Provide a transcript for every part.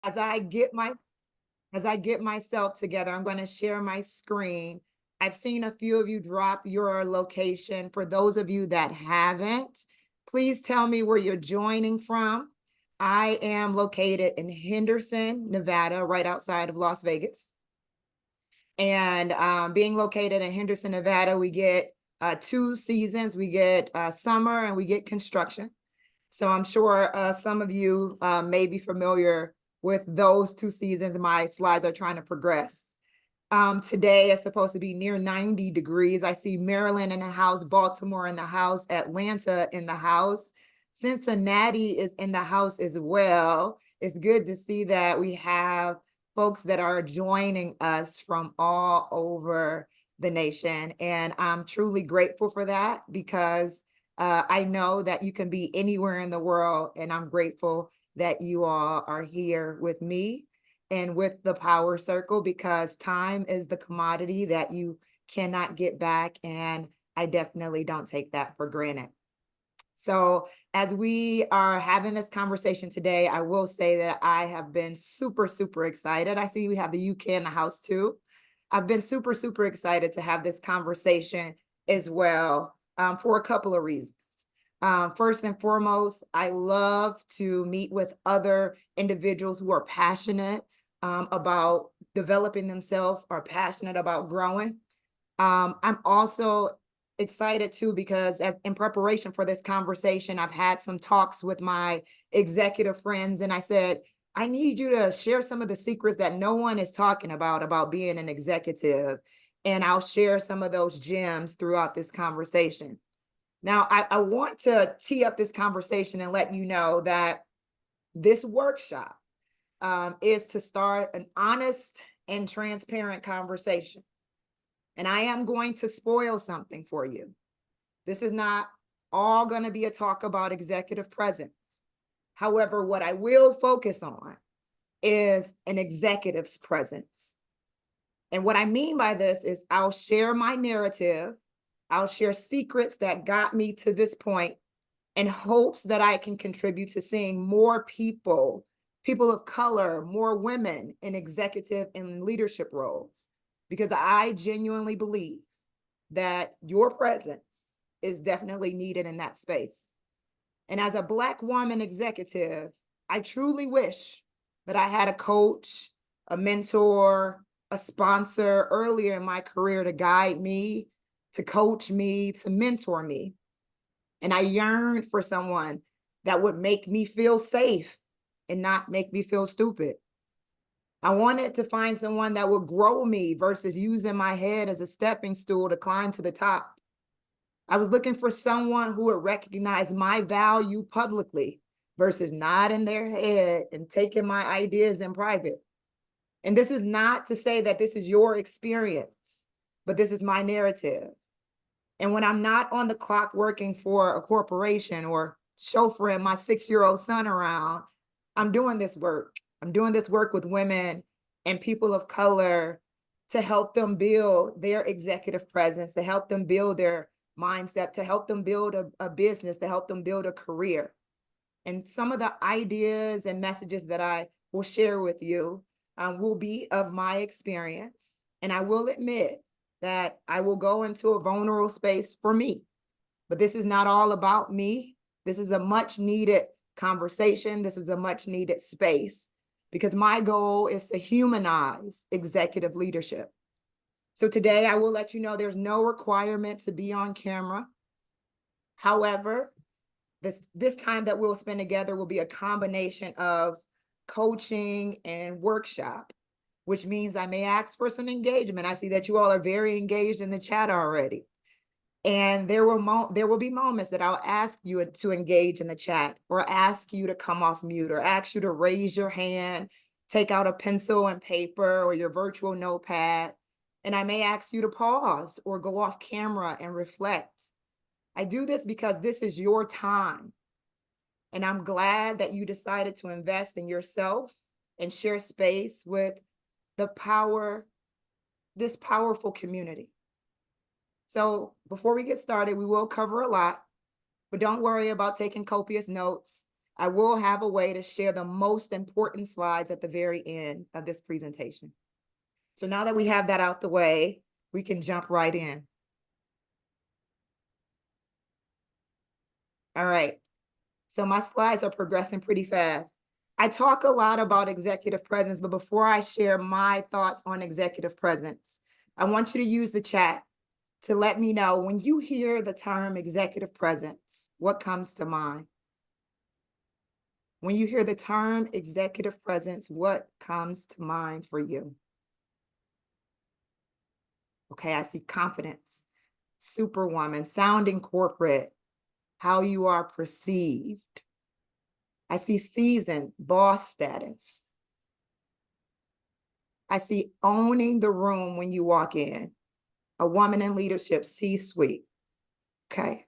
as I get my as I get myself together, I'm going to share my screen. I've seen a few of you drop your location. For those of you that haven't, please tell me where you're joining from. I am located in Henderson, Nevada, right outside of Las Vegas. And being located in Henderson, Nevada, we get two seasons. We get summer and we get construction. So I'm sure some of you may be familiar with those two seasons. My slides are trying to progress. Today is supposed to be near 90 degrees. I see Maryland in the house, Baltimore in the house, Atlanta in the house. Cincinnati is in the house as well. It's good to see that we have folks that are joining us from all over the nation. And I'm truly grateful for that because I know that you can be anywhere in the world. And I'm grateful that you all are here with me and with the power circle, because time is the commodity that you cannot get back. And I definitely don't take that for granted. So as we are having this conversation today, I will say that I have been super, super excited. I see we have the UK in the house too. I've been super, super excited to have this conversation as well, for a couple of reasons. First and foremost, I love to meet with other individuals who are passionate about developing themselves, are passionate about growing. I'm also excited too because in preparation for this conversation, I've had some talks with my executive friends, and I said, I need you to share some of the secrets that no one is talking about being an executive. And I'll share some of those gems throughout this conversation. Now, I want to tee up this conversation and let you know that this workshop is to start an honest and transparent conversation. And I am going to spoil something for you. This is not all going to be a talk about executive presence. However, what I will focus on is an executive's presence. And what I mean by this is I'll share my narrative. I'll share secrets that got me to this point in hopes that I can contribute to seeing more people, people of color, more women in executive and leadership roles, because I genuinely believe that your presence is definitely needed in that space. And as a Black woman executive, I truly wish that I had a coach, a mentor, a sponsor earlier in my career to guide me, to coach me, to mentor me. And I yearned for someone that would make me feel safe and not make me feel stupid. I wanted to find someone that would grow me versus using my head as a stepping stool to climb to the top. I was looking for someone who would recognize my value publicly versus nodding their head and taking my ideas in private. And this is not to say that this is your experience, but this is my narrative. And when I'm not on the clock working for a corporation or chauffeuring my 6-year-old son around, I'm doing this work. I'm doing this work with women and people of color to help them build their executive presence, to help them build their mindset, to help them build a business, to help them build a career. And some of the ideas and messages that I will share with you will be of my experience. And I will admit that I will go into a vulnerable space for me. But this is not all about me. This is a much needed conversation. This is a much needed space because my goal is to humanize executive leadership. So today I will let you know there's no requirement to be on camera. However, this time that we'll spend together will be a combination of coaching and workshop, which means I may ask for some engagement. I see that you all are very engaged in the chat already. And there will be moments that I'll ask you to engage in the chat or ask you to come off mute or ask you to raise your hand, take out a pencil and paper or your virtual notepad. And I may ask you to pause or go off camera and reflect. I do this because this is your time. And I'm glad that you decided to invest in yourself and share space with this powerful community. So before we get started, we will cover a lot, but don't worry about taking copious notes. I will have a way to share the most important slides at the very end of this presentation. So now that we have that out the way, we can jump right in. All right. So my slides are progressing pretty fast. I talk a lot about executive presence, but before I share my thoughts on executive presence, I want you to use the chat to let me know when you hear the term executive presence, what comes to mind? When you hear the term executive presence, what comes to mind for you? Okay, I see confidence, superwoman, sounding corporate, how you are perceived. I see seasoned, boss status. I see owning the room when you walk in, a woman in leadership, C-suite. Okay,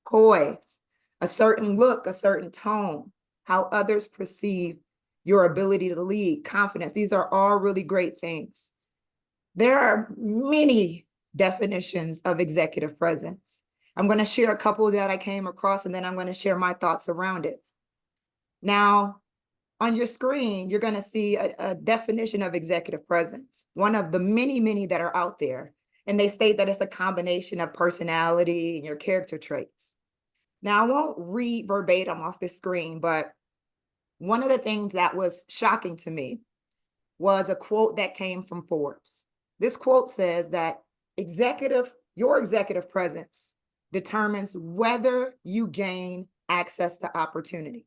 poise, a certain look, a certain tone, how others perceive your ability to lead, confidence. These are all really great things. There are many definitions of executive presence. I'm going to share a couple that I came across, and then I'm going to share my thoughts around it. Now, on your screen, you're going to see a definition of executive presence, one of the many, many that are out there. And they state that it's a combination of personality and your character traits. Now, I won't read verbatim off the screen, but one of the things that was shocking to me was a quote that came from Forbes. This quote says that your executive presence determines whether you gain access to opportunity.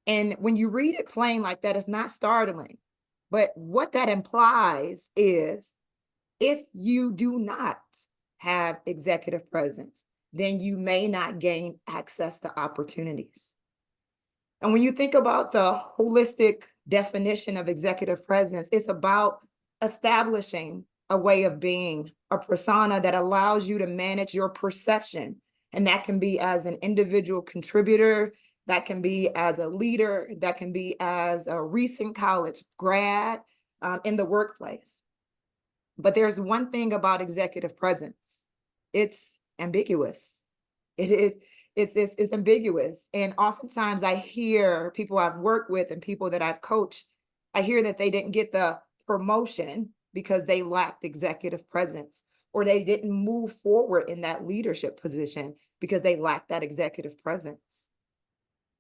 And when you read it plain like that, it's not startling. But what that implies is if you do not have executive presence, then you may not gain access to opportunities. And when you think about the holistic definition of executive presence, it's about establishing a way of being, a persona that allows you to manage your perception. And that can be as an individual contributor, that can be as a leader, that can be as a recent college grad in the workplace. But there's one thing about executive presence. It's ambiguous. It's ambiguous. And oftentimes I hear people I've worked with and people that I've coached, I hear that they didn't get the promotion because they lacked executive presence, or they didn't move forward in that leadership position because they lacked that executive presence.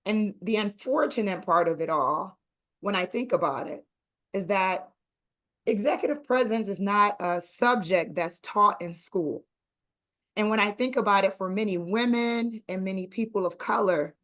And the unfortunate part of it all, when I think about it, is that executive presence is not a subject that's taught in school. And when I think about it, for many women and many people of color,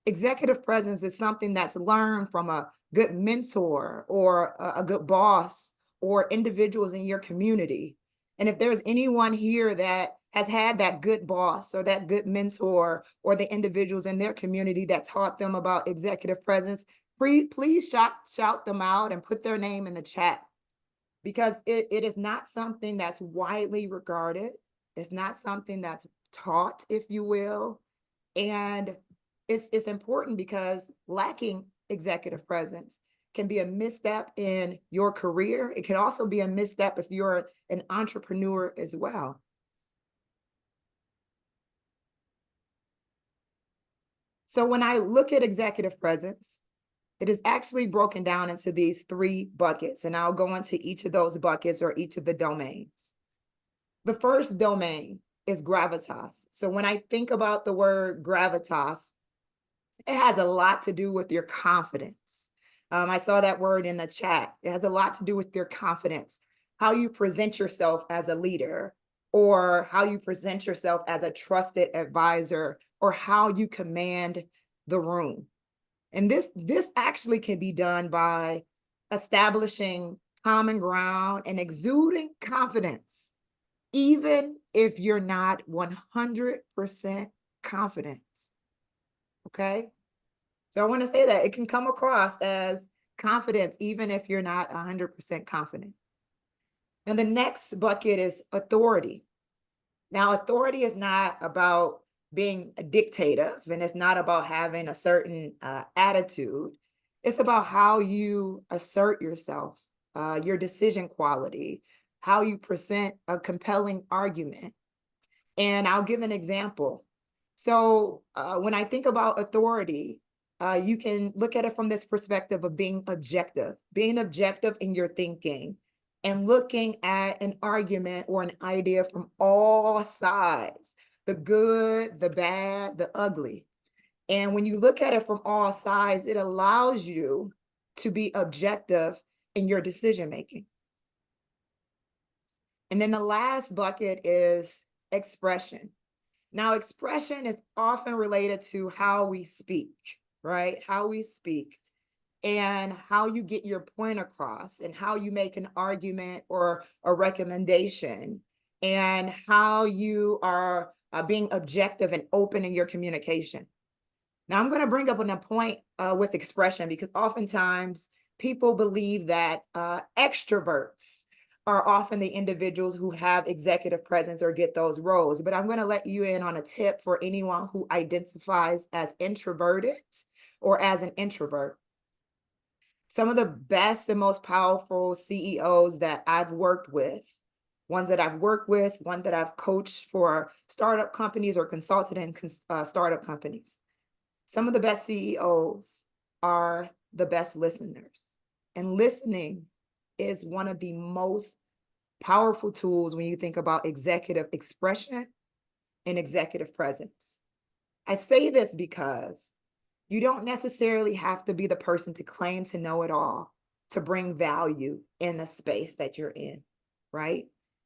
executive presence is something that's learned from a good mentor or a good boss or individuals in your community. And if there's anyone here that has had that good boss or that good mentor or the individuals in their community that taught them about executive presence, please shout them out and put their name in the chat, because it is not something that's widely regarded. It's not something that's taught, if you will. And it's important because lacking executive presence can be a misstep in your career. It can also be a misstep if you're an entrepreneur as well. So when I look at executive presence, it is actually broken down into these 3 buckets, and I'll go into each of those buckets or each of the domains. The first domain is gravitas. So when I think about the word gravitas, it has a lot to do with your confidence. I saw that word in the chat. It has a lot to do with your confidence, how you present yourself as a leader, or how you present yourself as a trusted advisor, or how you command the room. And this actually can be done by establishing common ground and exuding confidence, even if you're not 100% confident. Okay? So I want to say that it can come across as confidence, even if you're not 100% confident. And the next bucket is authority. Now, authority is not about being a dictator, and it's not about having a certain attitude. It's about how you assert yourself, your decision quality, how you present a compelling argument. And I'll give an example. So when I think about authority, You can look at it from this perspective of being objective in your thinking and looking at an argument or an idea from all sides, the good, the bad, the ugly. And when you look at it from all sides, it allows you to be objective in your decision making. And then the last bucket is expression. Now, expression is often related to how we speak, right? How we speak and how you get your point across and how you make an argument or a recommendation and how you are being objective and open in your communication. Now, I'm going to bring up a point with expression because oftentimes people believe that extroverts are often the individuals who have executive presence or get those roles. But I'm going to let you in on a tip for anyone who identifies as introverted or as an introvert. Some of the best and most powerful CEOs that I've worked with, ones that I've worked with, one that I've coached for startup companies or consulted in startup companies. Some of the best CEOs are the best listeners. And listening is one of the most powerful tools when you think about executive expression and executive presence. I say this because you don't necessarily have to be the person to claim to know it all to bring value in the space that you're in, right?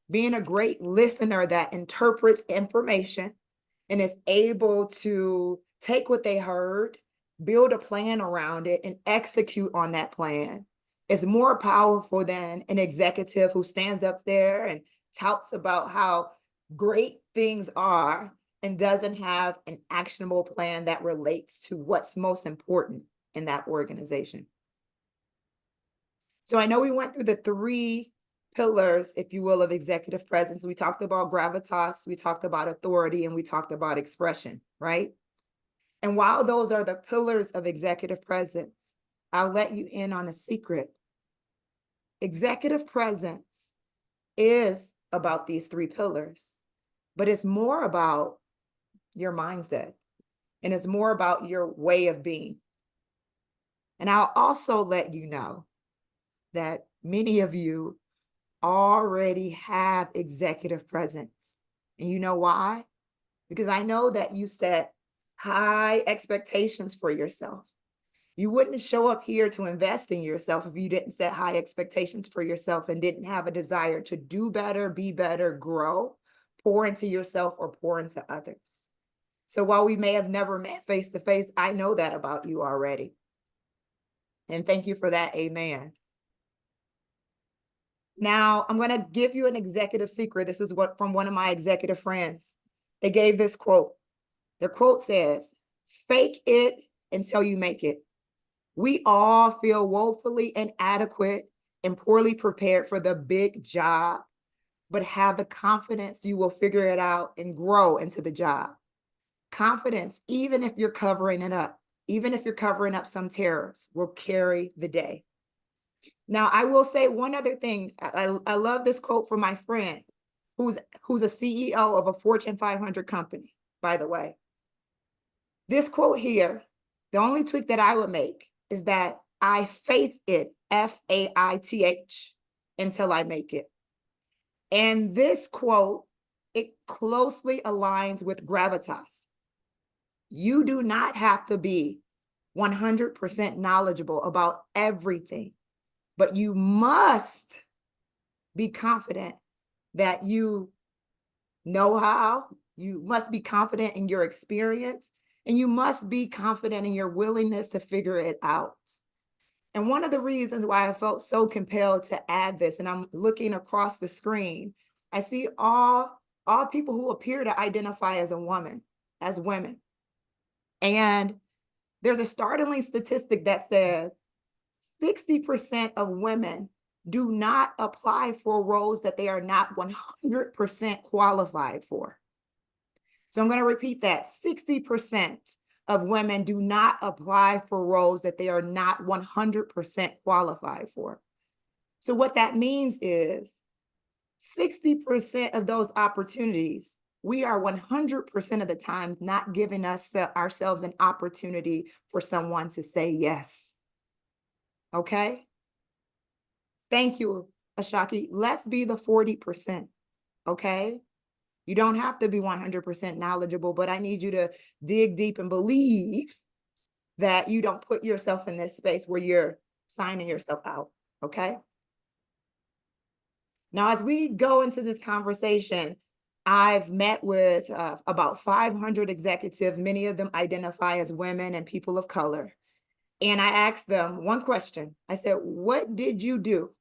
Being a great listener that interprets information and is able to take what they heard, build a plan around it, and execute on that plan is more powerful than an executive who stands up there and touts about how great things are and doesn't have an actionable plan that relates to what's most important in that organization. So I know we went through the 3 pillars, if you will, of executive presence. We talked about gravitas, we talked about authority, and we talked about expression, right? And while those are the pillars of executive presence, I'll let you in on a secret. Executive presence is about these 3 pillars, but it's more about your mindset and it's more about your way of being. And I'll also let you know that many of you already have executive presence. And you know why? Because I know that you set high expectations for yourself. You wouldn't show up here to invest in yourself if you didn't set high expectations for yourself and didn't have a desire to do better, be better, grow, pour into yourself or pour into others. So while we may have never met face to face, I know that about you already. And thank you for that. Amen. Now, I'm going to give you an executive secret. This is what from one of my executive friends. They gave this quote. The quote says, "Fake it until you make it." We all feel woefully inadequate and poorly prepared for the big job, but have the confidence you will figure it out and grow into the job. Confidence, even if you're covering it up, even if you're covering up some terrors, will carry the day. Now, I will say one other thing. I love this quote from my friend who's a CEO of a Fortune 500 company, by the way. This quote here, the only tweak that I would make is that I faith it, F-A-I-T-H, until I make it. And this quote, it closely aligns with gravitas. You do not have to be 100% knowledgeable about everything, but you must be confident that you know how. You must be confident in your experience, and you must be confident in your willingness to figure it out. And one of the reasons why I felt so compelled to add this, and I'm looking across the screen, I see all people who appear to identify as a woman, as women. And there's a startling statistic that says 60% of women do not apply for roles that they are not 100% qualified for. So I'm going to repeat that. 60% of women do not apply for roles that they are not 100% qualified for. So what that means is 60% of those opportunities we are 100% of the time not giving ourselves an opportunity for someone to say yes. Okay? Thank you, Ashaki. Let's be the 40%. Okay? You don't have to be 100% knowledgeable, but I need you to dig deep and believe that you don't put yourself in this space where you're signing yourself out. Okay? Now, as we go into this conversation, I've met with about 500 executives. Many of them identify as women and people of color. And I asked them one question. I said, what did you do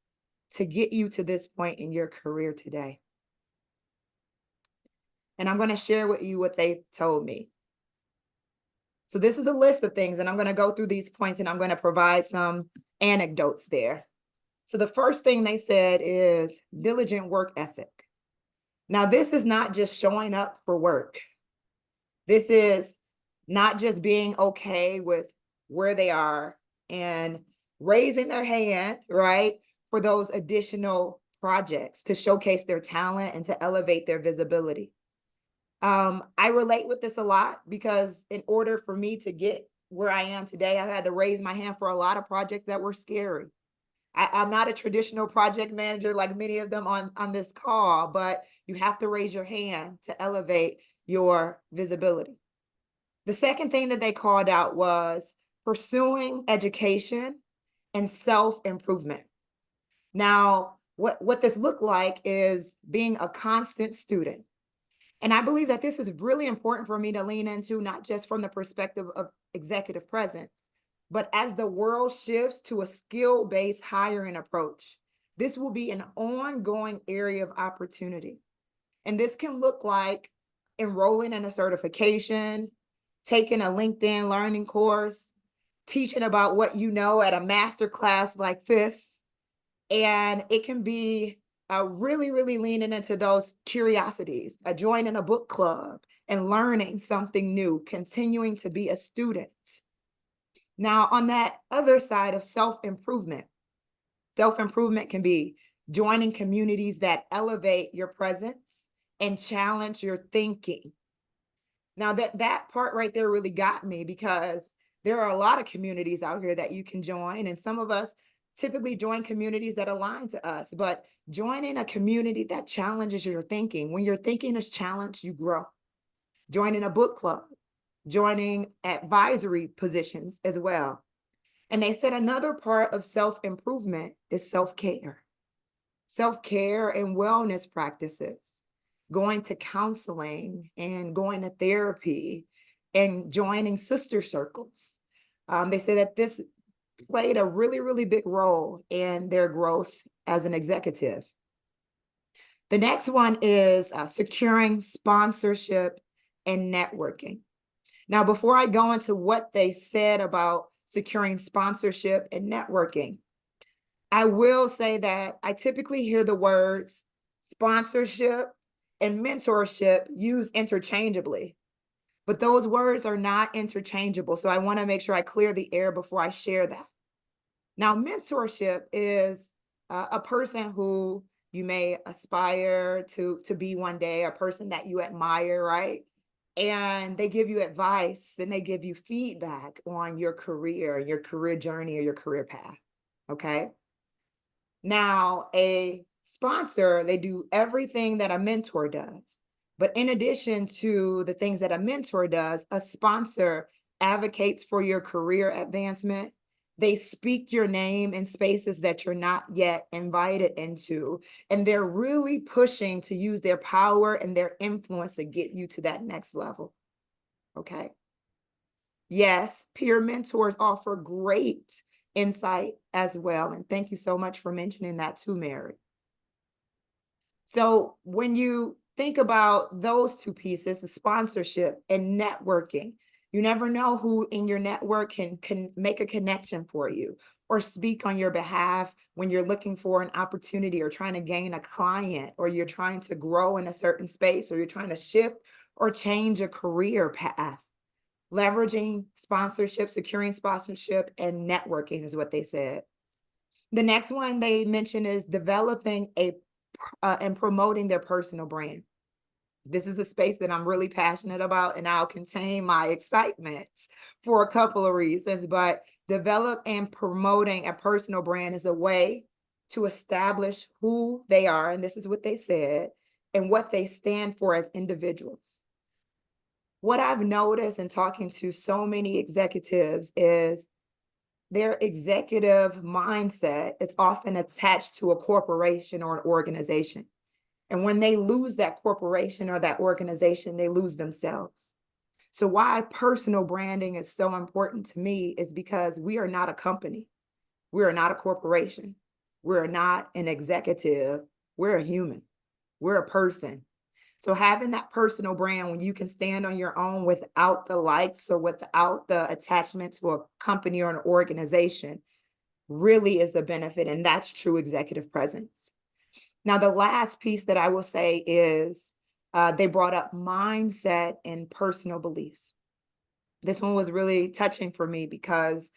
to get you to this point in your career today? And I'm going to share with you what they told me. So this is a list of things, and I'm going to go through these points and I'm going to provide some anecdotes there. So the first thing they said is diligent work ethic. Now, this is not just showing up for work. This is not just being okay with where they are and raising their hand, right, for those additional projects to showcase their talent and to elevate their visibility. I relate with this a lot because in order for me to get where I am today, I had to raise my hand for a lot of projects that were scary. I'm not a traditional project manager like many of them on this call, but you have to raise your hand to elevate your visibility. The second thing that they called out was pursuing education and self-improvement. Now, what this looked like is being a constant student. And I believe that this is really important for me to lean into, not just from the perspective of executive presence, but as the world shifts to a skill-based hiring approach, this will be an ongoing area of opportunity. And this can look like enrolling in a certification, taking a LinkedIn learning course, teaching about what you know at a master class like this. And it can be really, really leaning into those curiosities, joining a book club and learning something new, continuing to be a student. Now, on that other side of self-improvement can be joining communities that elevate your presence and challenge your thinking. Now, that part right there really got me because there are a lot of communities out here that you can join, and some of us typically join communities that align to us, but joining a community that challenges your thinking. When your thinking is challenged, you grow. Joining a book club, joining advisory positions as well. And they said another part of self-improvement is self-care. Self-care and wellness practices, going to counseling and going to therapy and joining sister circles. They say that this played a really, really big role in their growth as an executive. The next one is securing sponsorship and networking. Now, before I go into what they said about securing sponsorship and networking, I will say that I typically hear the words sponsorship and mentorship used interchangeably, but those words are not interchangeable. So I want to make sure I clear the air before I share that. Now, mentorship is a person who you may aspire to be one day, a person that you admire, right? And they give you advice and they give you feedback on your career journey, or your career path. Okay. Now, a sponsor, they do everything that a mentor does. But in addition to the things that a mentor does, a sponsor advocates for your career advancement. They speak your name in spaces that you're not yet invited into. And they're really pushing to use their power and their influence to get you to that next level. Okay. Yes, peer mentors offer great insight as well. And thank you so much for mentioning that too, Mary. So when you think about those two pieces, the sponsorship and networking, you never know who in your network can make a connection for you or speak on your behalf when you're looking for an opportunity or trying to gain a client, or you're trying to grow in a certain space, or you're trying to shift or change a career path. Leveraging sponsorship, securing sponsorship, and networking is what they said. The next one they mentioned is developing and promoting their personal brand. This is a space that I'm really passionate about, and I'll contain my excitement for a couple of reasons. But develop and promoting a personal brand is a way to establish who they are, and this is what they said, and what they stand for as individuals. What I've noticed in talking to so many executives is their executive mindset is often attached to a corporation or an organization. And when they lose that corporation or that organization, they lose themselves. So, why personal branding is so important to me is because we are not a company, we are not a corporation, we're not an executive, we're a human, we're a person. So, having that personal brand when you can stand on your own without the likes or without the attachment to a company or an organization really is a benefit. And that's true executive presence. Now, the last piece that I will say is they brought up mindset and personal beliefs. This one was really touching for me because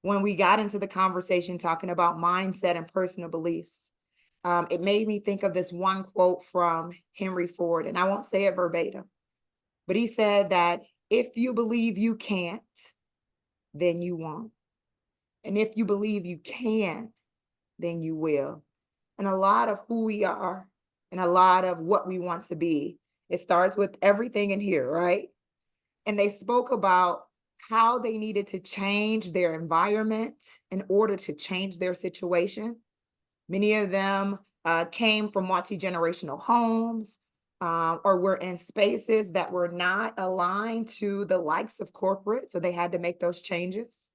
when we got into the conversation talking about mindset and personal beliefs, it made me think of this one quote from Henry Ford, and I won't say it verbatim, but he said that if you believe you can't, then you won't. And if you believe you can, then you will. And a lot of who we are and a lot of what we want to be, it starts with everything in here, right? And they spoke about how they needed to change their environment in order to change their situation. Many of them came from multi-generational homes or were in spaces that were not aligned to the likes of corporate. So they had to make those changes.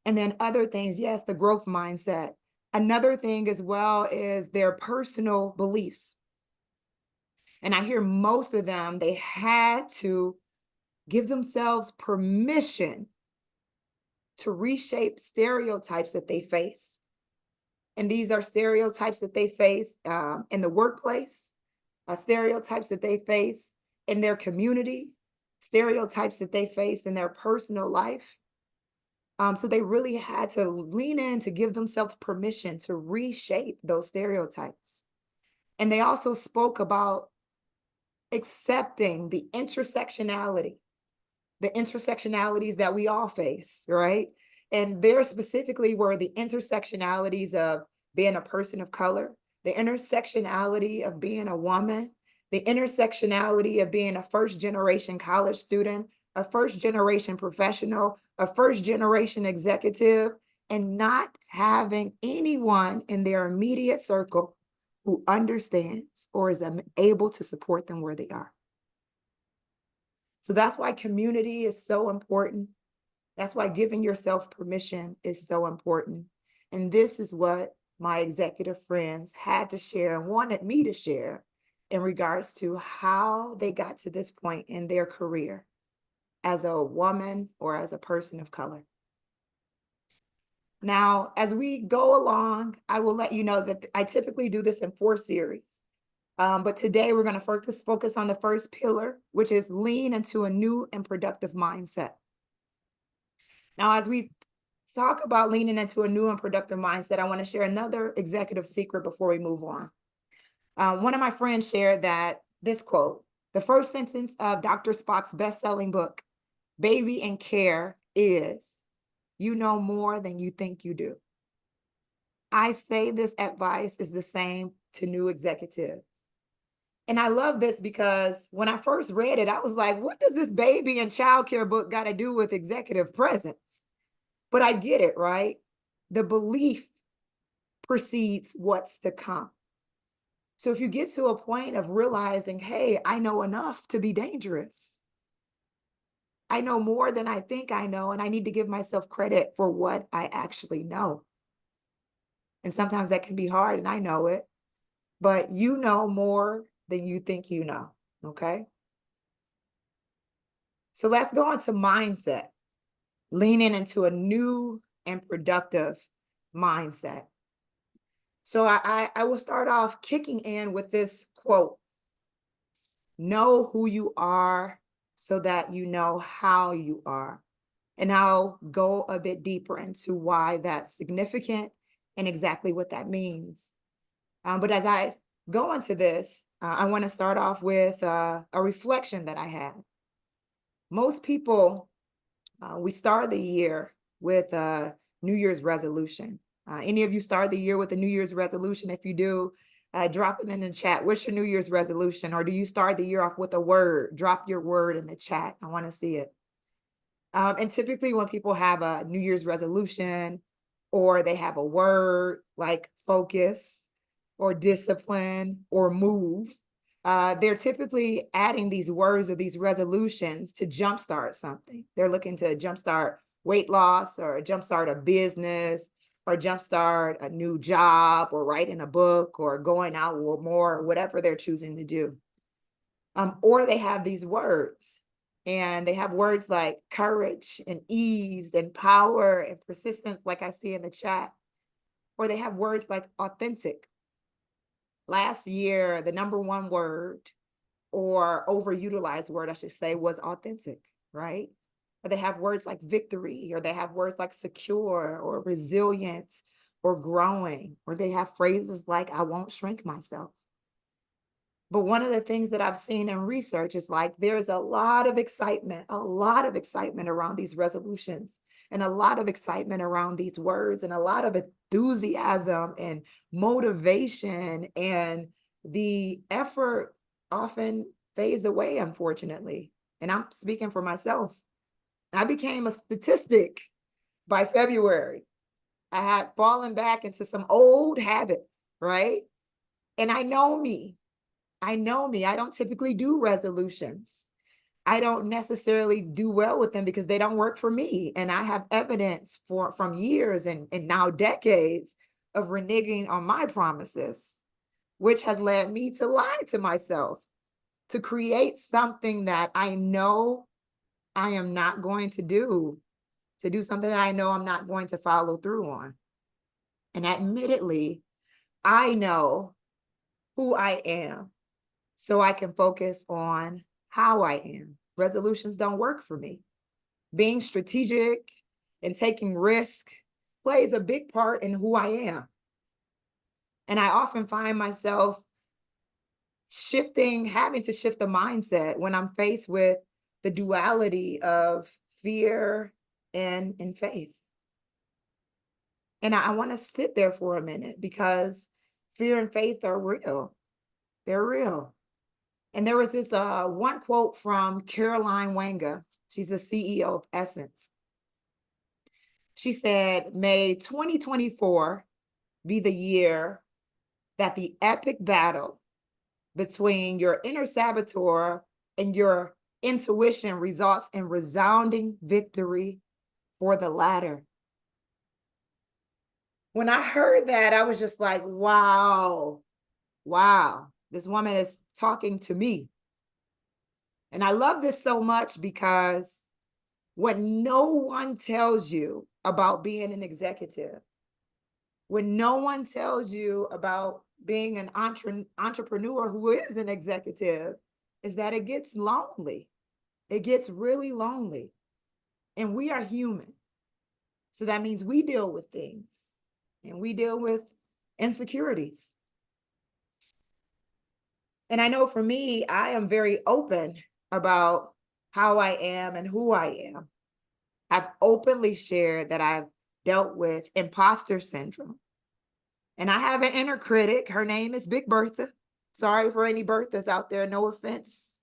And then other things, yes, the growth mindset. Another thing as well is their personal beliefs. And I hear most of them, they had to give themselves permission to reshape stereotypes that they face. And these are stereotypes that they face in the workplace, stereotypes that they face in their community, stereotypes that they face in their personal life. So they really had to lean in to give themselves permission to reshape those stereotypes. And they also spoke about accepting the intersectionalities that we all face, right? And there specifically were the intersectionalities of being a person of color, the intersectionality of being a woman, the intersectionality of being a first generation college student, a first generation professional, a first generation executive, and not having anyone in their immediate circle who understands or is able to support them where they are. So that's why community is so important. That's why giving yourself permission is so important. And this is what my executive friends had to share and wanted me to share in regards to how they got to this point in their career as a woman or as a person of color. Now, as we go along, I will let you know that I typically do this in 4 series. But today we're going to focus on the first pillar, which is lean into a new and productive mindset. Now, as we talk about leaning into a new and productive mindset, I want to share another executive secret before we move on. One of my friends shared that this quote, the first sentence of Dr. Spock's best-selling book, Baby and Care, is, you know more than you think you do. I say this advice is the same to new executives. And I love this because when I first read it, I was like, what does this baby and childcare book got to do with executive presence? But I get it, right? The belief precedes what's to come. So if you get to a point of realizing, hey, I know enough to be dangerous. I know more than I think I know, and I need to give myself credit for what I actually know. And sometimes that can be hard, and I know it, but you know more than you think you know, okay? So let's go on to mindset, leaning into a new and productive mindset. So I will start off kicking in with this quote, know who you are so that you know how you are. And I'll go a bit deeper into why that's significant and exactly what that means. But as I go into this, I want to start off with a reflection that I had. Most people, we start the year with a New Year's resolution. Any of you start the year with a New Year's resolution? If you do, drop it in the chat. What's your New Year's resolution? Or do you start the year off with a word? Drop your word in the chat. I want to see it. And typically when people have a New Year's resolution or they have a word like focus or discipline or move, they're typically adding these words or these resolutions to jumpstart something. They're looking to jumpstart weight loss or jumpstart a business or jumpstart a new job or writing a book or going out more, or whatever they're choosing to do. Or they have these words, and they have words like courage and ease and power and persistence, like I see in the chat. Or they have words like authentic. Last year, the number one word, or overutilized word, I should say, was authentic, right? Or they have words like victory, or they have words like secure or resilient or growing, or they have phrases like I won't shrink myself. But one of the things that I've seen in research is like there's a lot of excitement around these resolutions, and a lot of excitement around these words, and a lot of enthusiasm and motivation, and the effort often fades away, unfortunately. And I'm speaking for myself. I became a statistic by February. I had fallen back into some old habits, right? And I know me. I don't typically do resolutions. I don't necessarily do well with them because they don't work for me. And I have evidence from years and now decades of reneging on my promises, which has led me to lie to myself, to create something that I know I am not going to do something that I know I'm not going to follow through on. And admittedly, I know who I am, so I can focus on how I am. Resolutions don't work for me. Being strategic and taking risk plays a big part in who I am. And I often find myself having to shift the mindset when I'm faced with the duality of fear and faith. And I want to sit there for a minute, because fear and faith are real. They're real. And there was this one quote from Caroline Wanga. She's the CEO of Essence. She said, "May 2024 be the year that the epic battle between your inner saboteur and your intuition results in resounding victory for the latter." When I heard that, I was just like, wow, this woman is talking to me. And I love this so much because when no one tells you about being an executive, when no one tells you about being an entrepreneur who is an executive, is that it gets lonely. It gets really lonely. And we are human. So that means we deal with things, and we deal with insecurities. And I know for me, I am very open about how I am and who I am. I've openly shared that I've dealt with imposter syndrome. And I have an inner critic. Her name is Big Bertha. Sorry for any Berthas out there, no offense.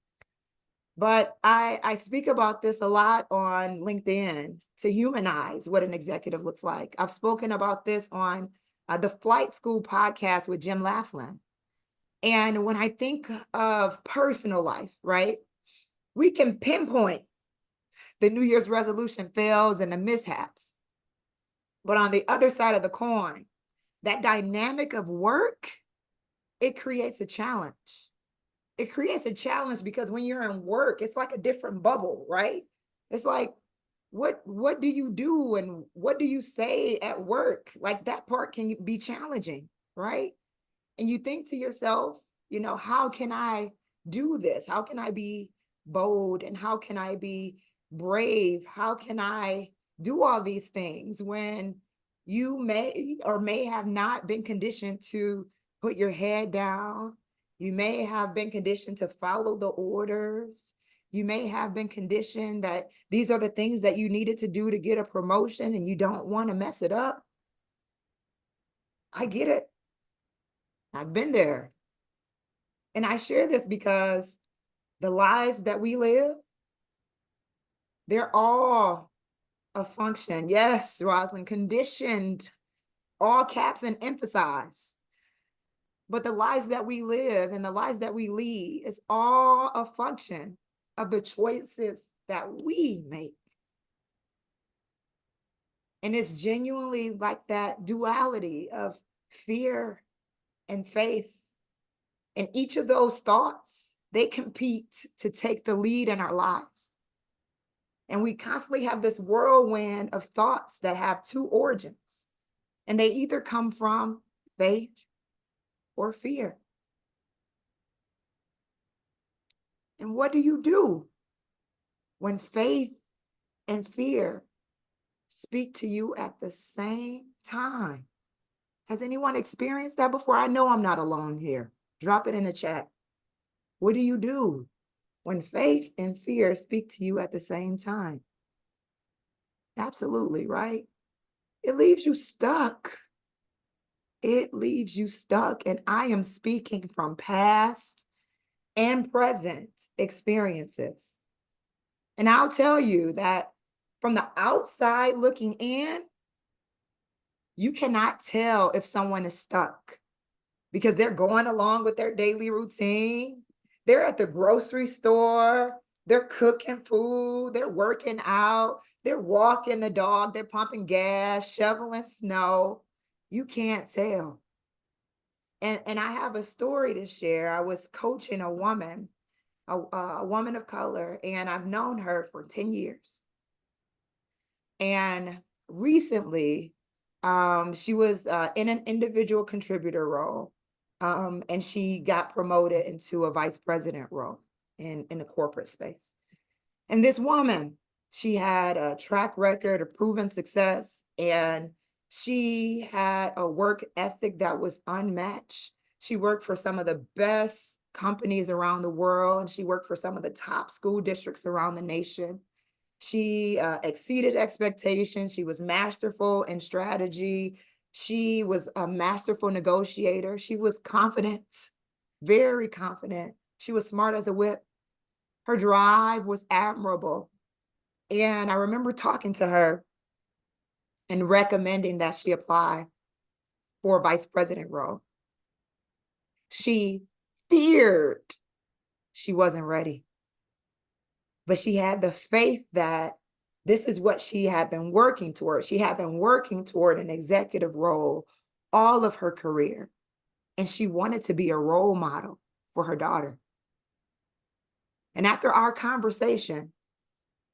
But I speak about this a lot on LinkedIn to humanize what an executive looks like. I've spoken about this on the Flight School podcast with Jim Laughlin. And when I think of personal life, right, we can pinpoint the New Year's resolution fails and the mishaps. But on the other side of the coin, that dynamic of work, it creates a challenge. It creates a challenge because when you're in work, it's like a different bubble, right? It's like, what do you do and what do you say at work? Like that part can be challenging, right? And you think to yourself, how can I do this? How can I be bold? And how can I be brave? How can I do all these things when you may or may have not been conditioned to put your head down. You may have been conditioned to follow the orders. You may have been conditioned that these are the things that you needed to do to get a promotion and you don't want to mess it up. I get it. I've been there. And I share this because the lives that we live, they're all a function. Yes, Rosalind, conditioned, all caps and emphasized. But the lives that we live and the lives that we lead is all a function of the choices that we make. And it's genuinely like that duality of fear and faith. And each of those thoughts, they compete to take the lead in our lives. And we constantly have this whirlwind of thoughts that have two origins. And they either come from faith or fear. And what do you do when faith and fear speak to you at the same time? Has anyone experienced that before? I know I'm not alone here. Drop it in the chat. What do you do when faith and fear speak to you at the same time? Absolutely, right? It leaves you stuck. It leaves you stuck. And I am speaking from past and present experiences. And I'll tell you that from the outside looking in, you cannot tell if someone is stuck because they're going along with their daily routine. They're at the grocery store, they're cooking food, they're working out, they're walking the dog, they're pumping gas, shoveling snow. You can't tell. And I have a story to share. I was coaching a woman of color, and I've known her for 10 years. And recently, she was in an individual contributor role, and she got promoted into a vice president role in the corporate space. And this woman, she had a track record of proven success, and she had a work ethic that was unmatched. She worked for some of the best companies around the world, and she worked for some of the top school districts around the nation. She exceeded expectations. She was masterful in strategy. She was a masterful negotiator. She was confident, very confident. She was smart as a whip. Her drive was admirable. And I remember talking to her and recommending that she apply for a vice president role. She feared she wasn't ready, but she had the faith that this is what she had been working toward. She had been working toward an executive role all of her career, and she wanted to be a role model for her daughter. And after our conversation,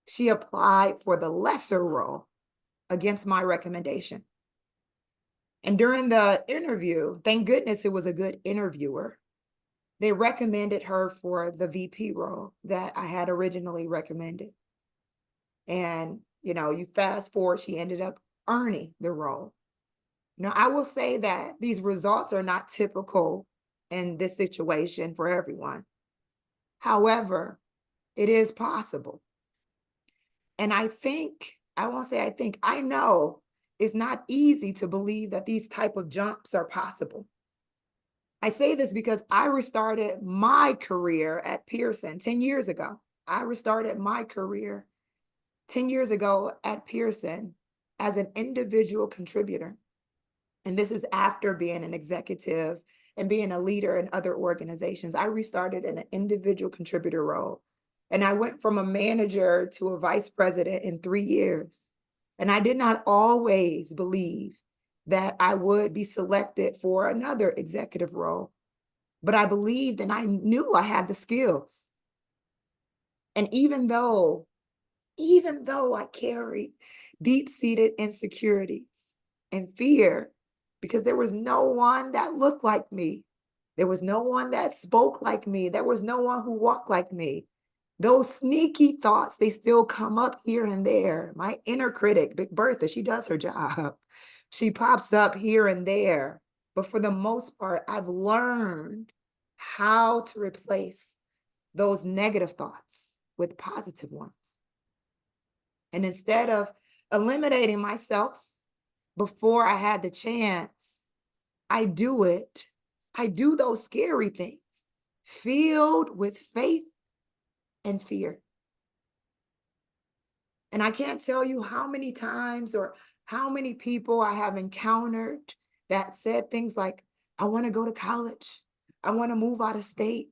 she applied for the lesser role against my recommendation. And during the interview, thank goodness it was a good interviewer, they recommended her for the VP role that I had originally recommended. And, you fast forward, she ended up earning the role. Now, I will say that these results are not typical in this situation for everyone. However, it is possible. And I know it's not easy to believe that these type of jumps are possible. I say this because I restarted my career at Pearson 10 years ago. I restarted my career 10 years ago at Pearson as an individual contributor. And this is after being an executive and being a leader in other organizations. I restarted in an individual contributor role. And I went from a manager to a vice president in 3 years. And I did not always believe that I would be selected for another executive role, but I believed and I knew I had the skills. And even though I carried deep-seated insecurities and fear, because there was no one that looked like me, there was no one that spoke like me, there was no one who walked like me, those sneaky thoughts, they still come up here and there. My inner critic, Big Bertha, she does her job. She pops up here and there. But for the most part, I've learned how to replace those negative thoughts with positive ones. And instead of eliminating myself before I had the chance, I do it. I do those scary things filled with faith and fear. And I can't tell you how many times or how many people I have encountered that said things like, I want to go to college. I want to move out of state.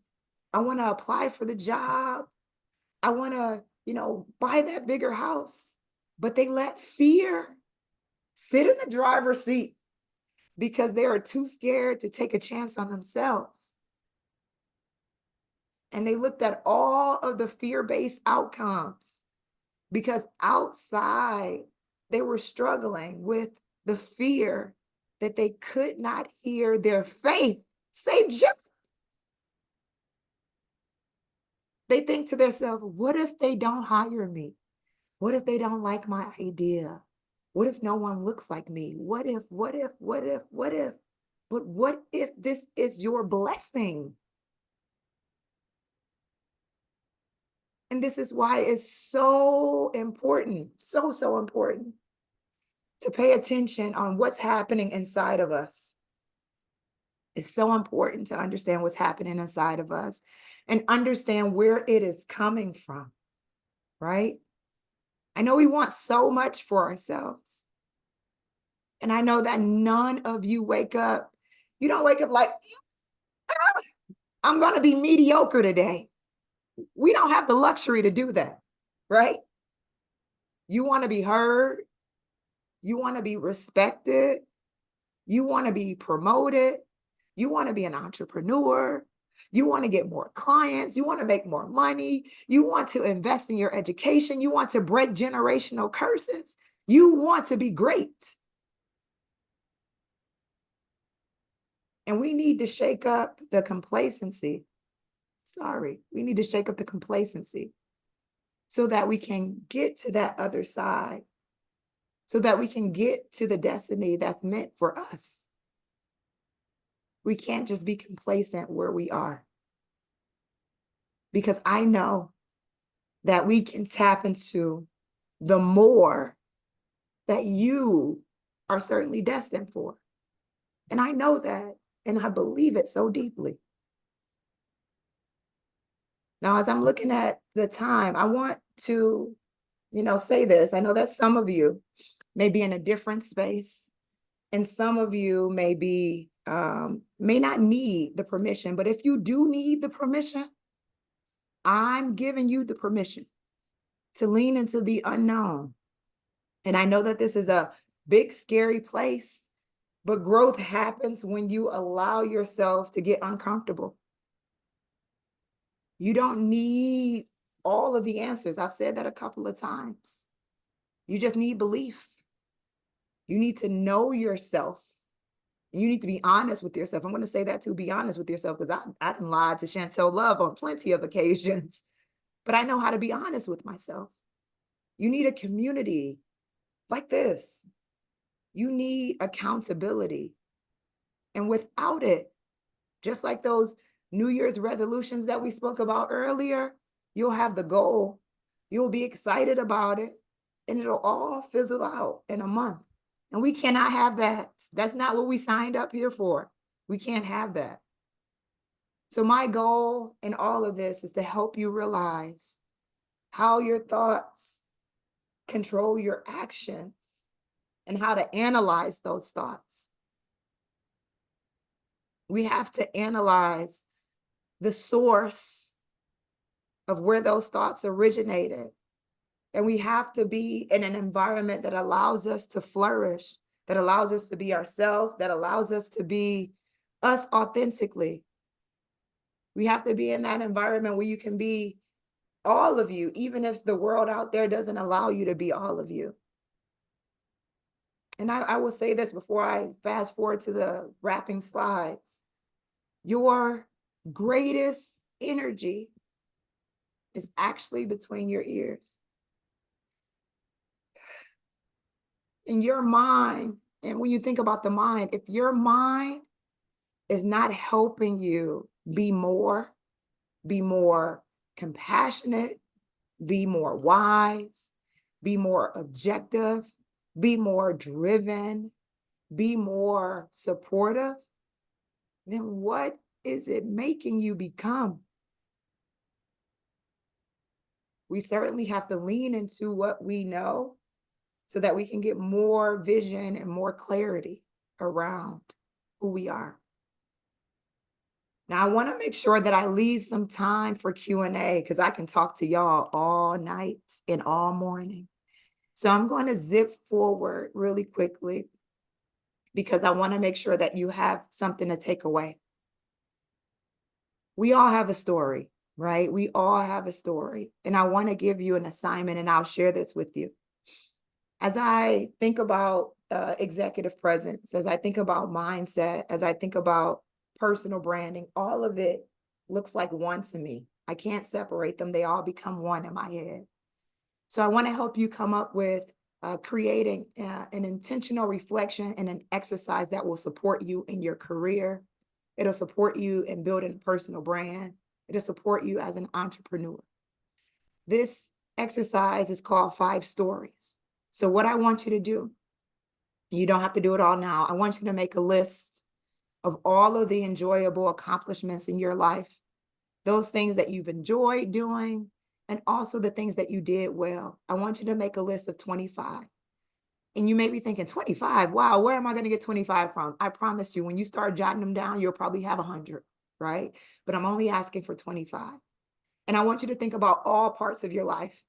I want to apply for the job. I want to, buy that bigger house. But they let fear sit in the driver's seat because they are too scared to take a chance on themselves. And they looked at all of the fear-based outcomes because outside they were struggling with the fear that they could not hear their faith say just. They think to themselves, what if they don't hire me? What if they don't like my idea? What if no one looks like me? What if? But what if this is your blessing? And this is why it's so important, so important to pay attention on what's happening inside of us. It's so important to understand what's happening inside of us and understand where it is coming from, right? I know we want so much for ourselves. And I know that none of you you don't wake up like, I'm going to be mediocre today. We don't have the luxury to do that, right? You want to be heard. You want to be respected. You want to be promoted. You want to be an entrepreneur. You want to get more clients. You want to make more money. You want to invest in your education. You want to break generational curses. You want to be great. And we need to shake up the complacency. We need to shake up the complacency so that we can get to that other side, so that we can get to the destiny that's meant for us. We can't just be complacent where we are. Because I know that we can tap into the more that you are certainly destined for. And I know that, and I believe it so deeply. Now, as I'm looking at the time, I want to, say this. I know that some of you may be in a different space, and some of you may not need the permission, but if you do need the permission, I'm giving you the permission to lean into the unknown. And I know that this is a big, scary place, but growth happens when you allow yourself to get uncomfortable. You don't need all of the answers. I've said that a couple of times. You just need belief. You need to know yourself. And you need to be honest with yourself. I'm going to say that too, be honest with yourself, because I done lied to Chantel Love on plenty of occasions, but I know how to be honest with myself. You need a community like this. You need accountability. And without it, just like those New Year's resolutions that we spoke about earlier, you'll have the goal, you'll be excited about it, and it'll all fizzle out in a month. And we cannot have that. That's not what we signed up here for. We can't have that. So my goal in all of this is to help you realize how your thoughts control your actions and how to analyze those thoughts. We have to analyze the source of where those thoughts originated. And we have to be in an environment that allows us to flourish, that allows us to be ourselves, that allows us to be us authentically. We have to be in that environment where you can be all of you, even if the world out there doesn't allow you to be all of you. And I will say this before I fast forward to the wrapping slides. Your greatest energy is actually between your ears. In your mind, and when you think about the mind, if your mind is not helping you be more compassionate, be more wise, be more objective, be more driven, be more supportive, then what is it making you become? We certainly have to lean into what we know so that we can get more vision and more clarity around who we are. Now, I want to make sure that I leave some time for Q&A because I can talk to y'all all night and all morning. So I'm going to zip forward really quickly because I want to make sure that you have something to take away. We all have a story, right? We all have a story. And I want to give you an assignment, and I'll share this with you. As I think about executive presence, as I think about mindset, as I think about personal branding, all of it looks like one to me. I can't separate them. They all become one in my head. So I want to help you come up with creating an intentional reflection and an exercise that will support you in your career. It'll support you in building a personal brand. It'll support you as an entrepreneur. This exercise is called 5 stories. So what I want you to do, you don't have to do it all now. I want you to make a list of all of the enjoyable accomplishments in your life, those things that you've enjoyed doing, and also the things that you did well. I want you to make a list of 25. And you may be thinking, 25, wow, where am I going to get 25 from? I promise you, when you start jotting them down, you'll probably have 100, right? But I'm only asking for 25. And I want you to think about all parts of your life,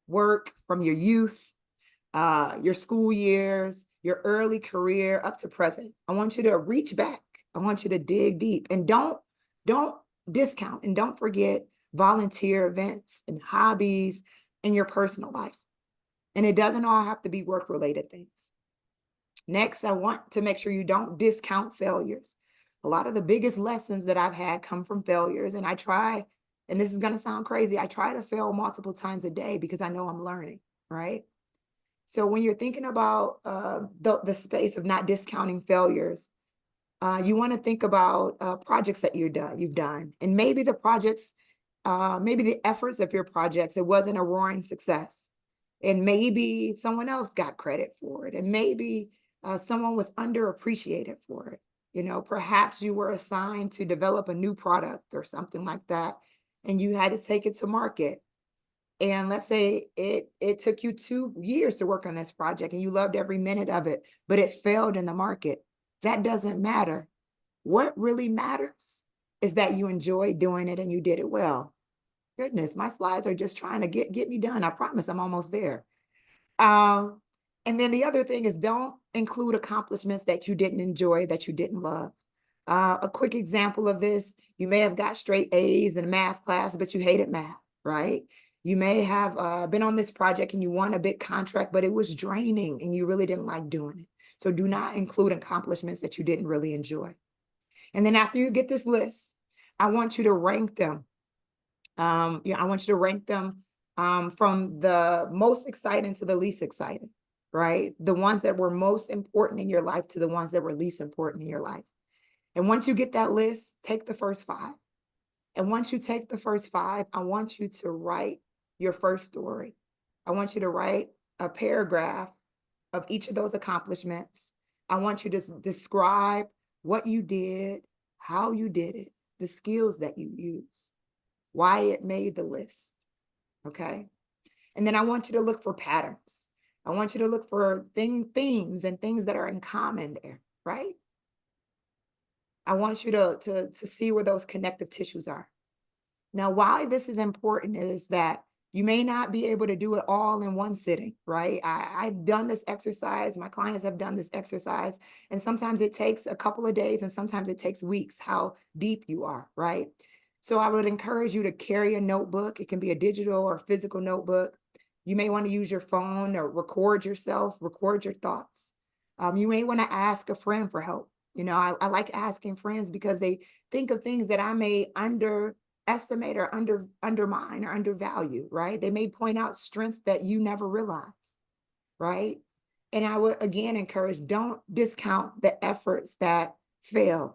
work from your youth, your school years, your early career up to present. I want you to reach back. I want you to dig deep, and don't discount and don't forget volunteer events and hobbies in your personal life. And it doesn't all have to be work-related things. Next, I want to make sure you don't discount failures. A lot of the biggest lessons that I've had come from failures, and I try, and this is going to sound crazy, I try to fail multiple times a day because I know I'm learning, right? So when you're thinking about the space of not discounting failures, you want to think about projects that you've done, and maybe the projects, maybe the efforts of your projects, it wasn't a roaring success. And maybe someone else got credit for it. And maybe someone was underappreciated for it. You know, perhaps you were assigned to develop a new product or something like that, and you had to take it to market. And let's say it took you 2 years to work on this project and you loved every minute of it, but it failed in the market. That doesn't matter. What really matters is that you enjoyed doing it and you did it well. Goodness, my slides are just trying to get me done. I promise I'm almost there. And then the other thing is, don't include accomplishments that you didn't enjoy, that you didn't love. A quick example of this, you may have got straight A's in math class, but you hated math, right? You may have been on this project and you won a big contract, but it was draining and you really didn't like doing it. So do not include accomplishments that you didn't really enjoy. And then after you get this list, I want you to rank them. I want you to rank them from the most exciting to the least exciting, right? The ones that were most important in your life to the ones that were least important in your life. And once you get that list, take the first 5. And once you take the first 5, I want you to write your first story. I want you to write a paragraph of each of those accomplishments. I want you to describe what you did, how you did it, the skills that you used, why it made the list, okay? And then I want you to look for patterns. I want you to look for themes and things that are in common there, right? I want you to see where those connective tissues are. Now, why this is important is that you may not be able to do it all in one sitting, right? I've done this exercise. My clients have done this exercise. And sometimes it takes a couple of days and sometimes it takes weeks, how deep you are, right? So I would encourage you to carry a notebook. It can be a digital or physical notebook. You may want to use your phone or record yourself, record your thoughts. You may want to ask a friend for help. You know, I like asking friends because they think of things that I may underestimate or undermine or undervalue, right? They may point out strengths that you never realized, right? And I would again encourage, don't discount the efforts that failed,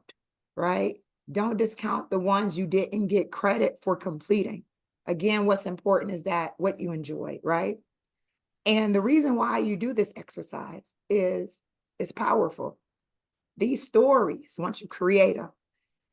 right? Don't discount the ones you didn't get credit for completing. Again, what's important is that what you enjoy, right? And the reason why you do this exercise is it's powerful. These stories, once you create them,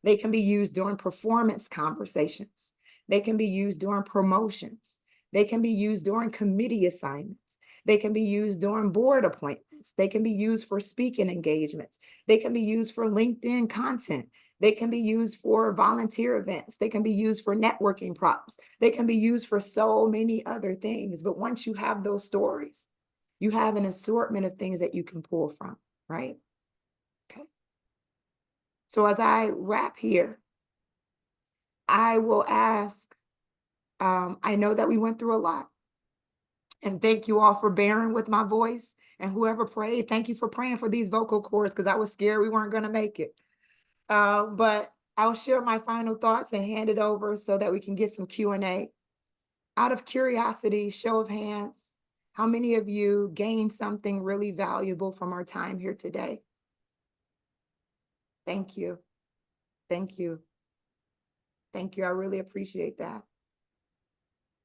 they can be used during performance conversations. They can be used during promotions. They can be used during committee assignments. They can be used during board appointments. They can be used for speaking engagements. They can be used for LinkedIn content. They can be used for volunteer events. They can be used for networking props. They can be used for so many other things. But once you have those stories, you have an assortment of things that you can pull from, right? Okay. So as I wrap here, I will ask, I know that we went through a lot. And thank you all for bearing with my voice. And whoever prayed, thank you for praying for these vocal cords because I was scared we weren't going to make it. But I'll share my final thoughts and hand it over so that we can get some Q&A. Out of curiosity, show of hands, how many of you gained something really valuable from our time here today? Thank you. Thank you. Thank you. I really appreciate that.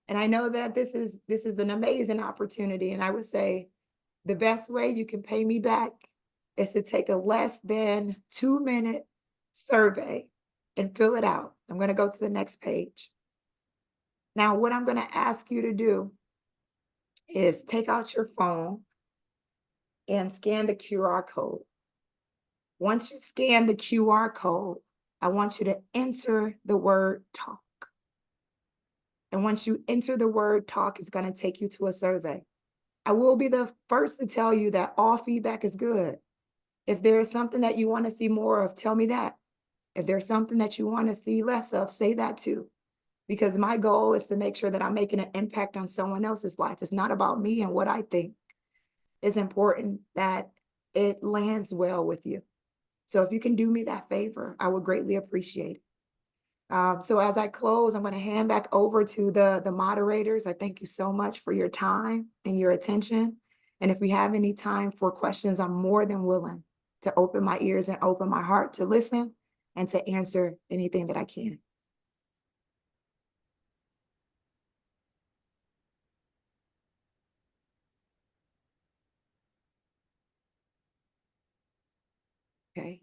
And I know that this is an amazing opportunity. And I would say the best way you can pay me back is to take a less than 2-minute survey and fill it out. I'm going to go to the next page. Now, what I'm going to ask you to do is take out your phone and scan the QR code. Once you scan the QR code, I want you to enter the word talk. And once you enter the word talk, it's going to take you to a survey. I will be the first to tell you that all feedback is good. If there is something that you want to see more of, tell me that. If there's something that you want to see less of, say that too. Because my goal is to make sure that I'm making an impact on someone else's life. It's not about me and what I think. It's important that it lands well with you. So if you can do me that favor, I would greatly appreciate it. So as I close, I'm going to hand back over to the moderators. I thank you so much for your time and your attention. And if we have any time for questions, I'm more than willing to open my ears and open my heart to listen and to answer anything that I can. Okay.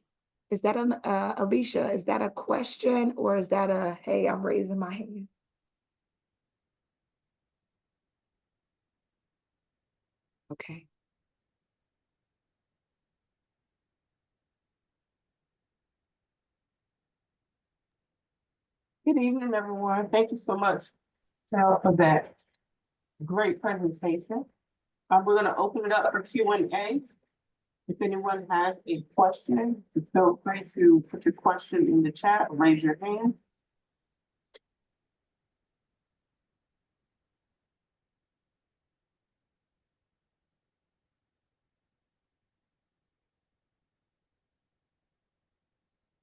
Is that an Alicia, is that a question or is that a, hey, I'm raising my hand? Okay. Good evening, everyone. Thank you so much, Sarah, for that great presentation. We're going to open it up for Q&A. If anyone has a question, feel free to put your question in the chat, raise your hand.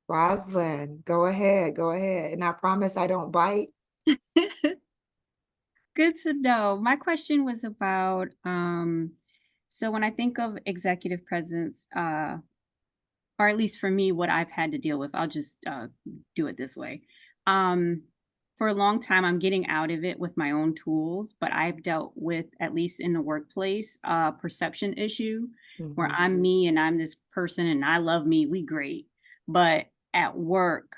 Roslyn, go ahead, go ahead. And I promise I don't bite. Good to know. My question was about so when I think of executive presence, or at least for me, what I've had to deal with, I'll just do it this way. Um, for a long time, I'm getting out of it with my own tools, but I've dealt with, at least in the workplace, perception issue where Mhm. I'm me and I'm this person and I love me, we great. But at work,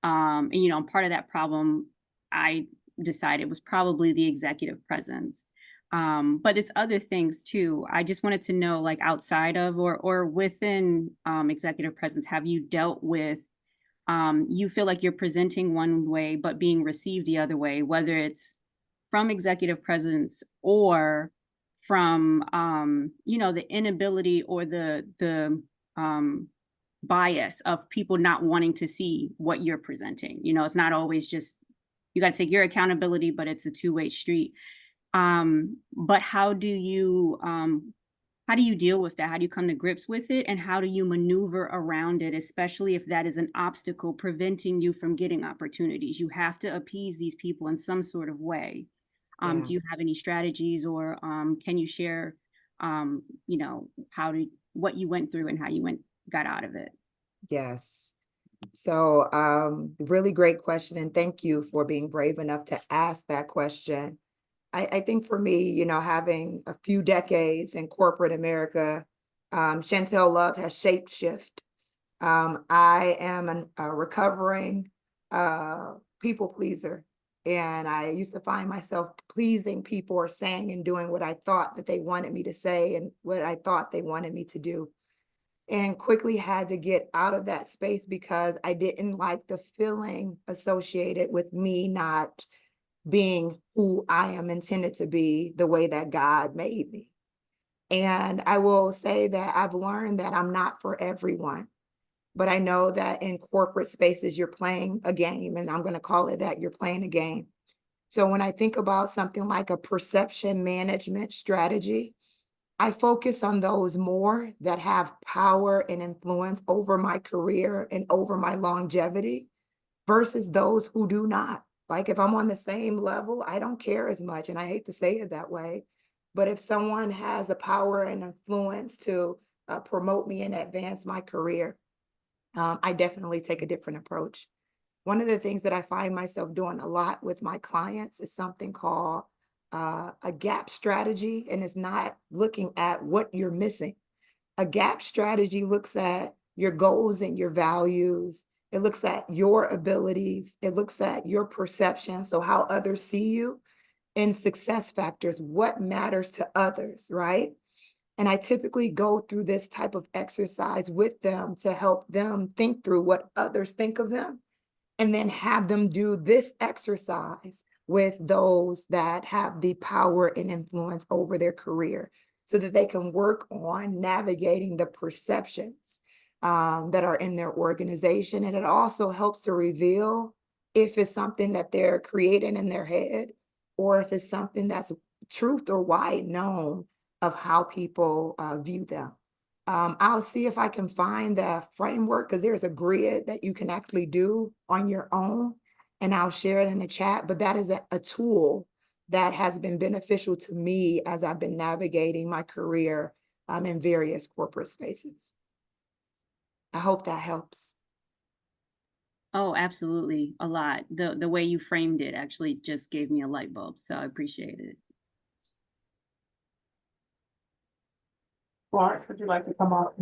and part of that problem, I decided was probably the executive presence. But it's other things too. I just wanted to know, like outside of or within executive presence, have you dealt with you feel like you're presenting one way but being received the other way, whether it's from executive presence or from the inability or the bias of people not wanting to see what you're presenting. It's not always just you got to take your accountability, but it's a two-way street. But how do you deal with that? How do you come to grips with it? And how do you maneuver around it, especially if that is an obstacle preventing you from getting opportunities? You have to appease these people in some sort of way. Yeah. Do you have any strategies or can you share, what you went through and how you got out of it? Yes. So, really great question, and thank you for being brave enough to ask that question. I think for me, having a few decades in corporate America, Chantel Love has shaped shift. I am a recovering people pleaser, and I used to find myself pleasing people or saying and doing what I thought that they wanted me to say and what I thought they wanted me to do. And quickly had to get out of that space because I didn't like the feeling associated with me not being who I am intended to be, the way that God made me. And I will say that I've learned that I'm not for everyone, but I know that in corporate spaces, you're playing a game, and I'm going to call it that. You're playing a game. So when I think about something like a perception management strategy, I focus on those more that have power and influence over my career and over my longevity versus those who do not. Like if I'm on the same level, I don't care as much. And I hate to say it that way. But if someone has the power and influence to promote me and advance my career, I definitely take a different approach. One of the things that I find myself doing a lot with my clients is something called a gap strategy, and it's not looking at what you're missing. A gap strategy looks at your goals and your values. It looks at your abilities. It looks at your perception, so how others see you, and success factors, what matters to others, right? And I typically go through this type of exercise with them to help them think through what others think of them, and then have them do this exercise with those that have the power and influence over their career so that they can work on navigating the perceptions that are in their organization. And it also helps to reveal if it's something that they're creating in their head or if it's something that's truth or wide known of how people view them. I'll see if I can find the framework because there's a grid that you can actually do on your own, and I'll share it in the chat. But that is a tool that has been beneficial to me as I've been navigating my career in various corporate spaces. I hope that helps. Oh, absolutely. A lot. The way you framed it actually just gave me a light bulb. So I appreciate it. Florence, would you like to come out?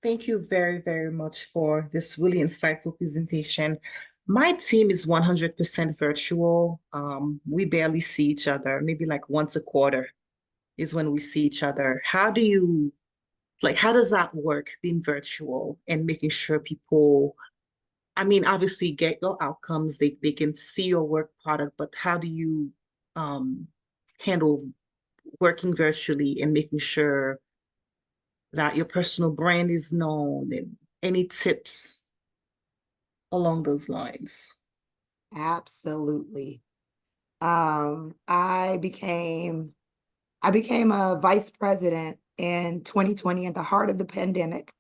Thank you very, very much for this really insightful presentation. My team is 100% virtual. We barely see each other, maybe like once a quarter is when we see each other. How does that work being virtual and making sure people, I mean, obviously get your outcomes, they can see your work product, but how do you handle working virtually and making sure that your personal brand is known and any tips along those lines? Absolutely. I became a vice president in 2020 at the heart of the pandemic.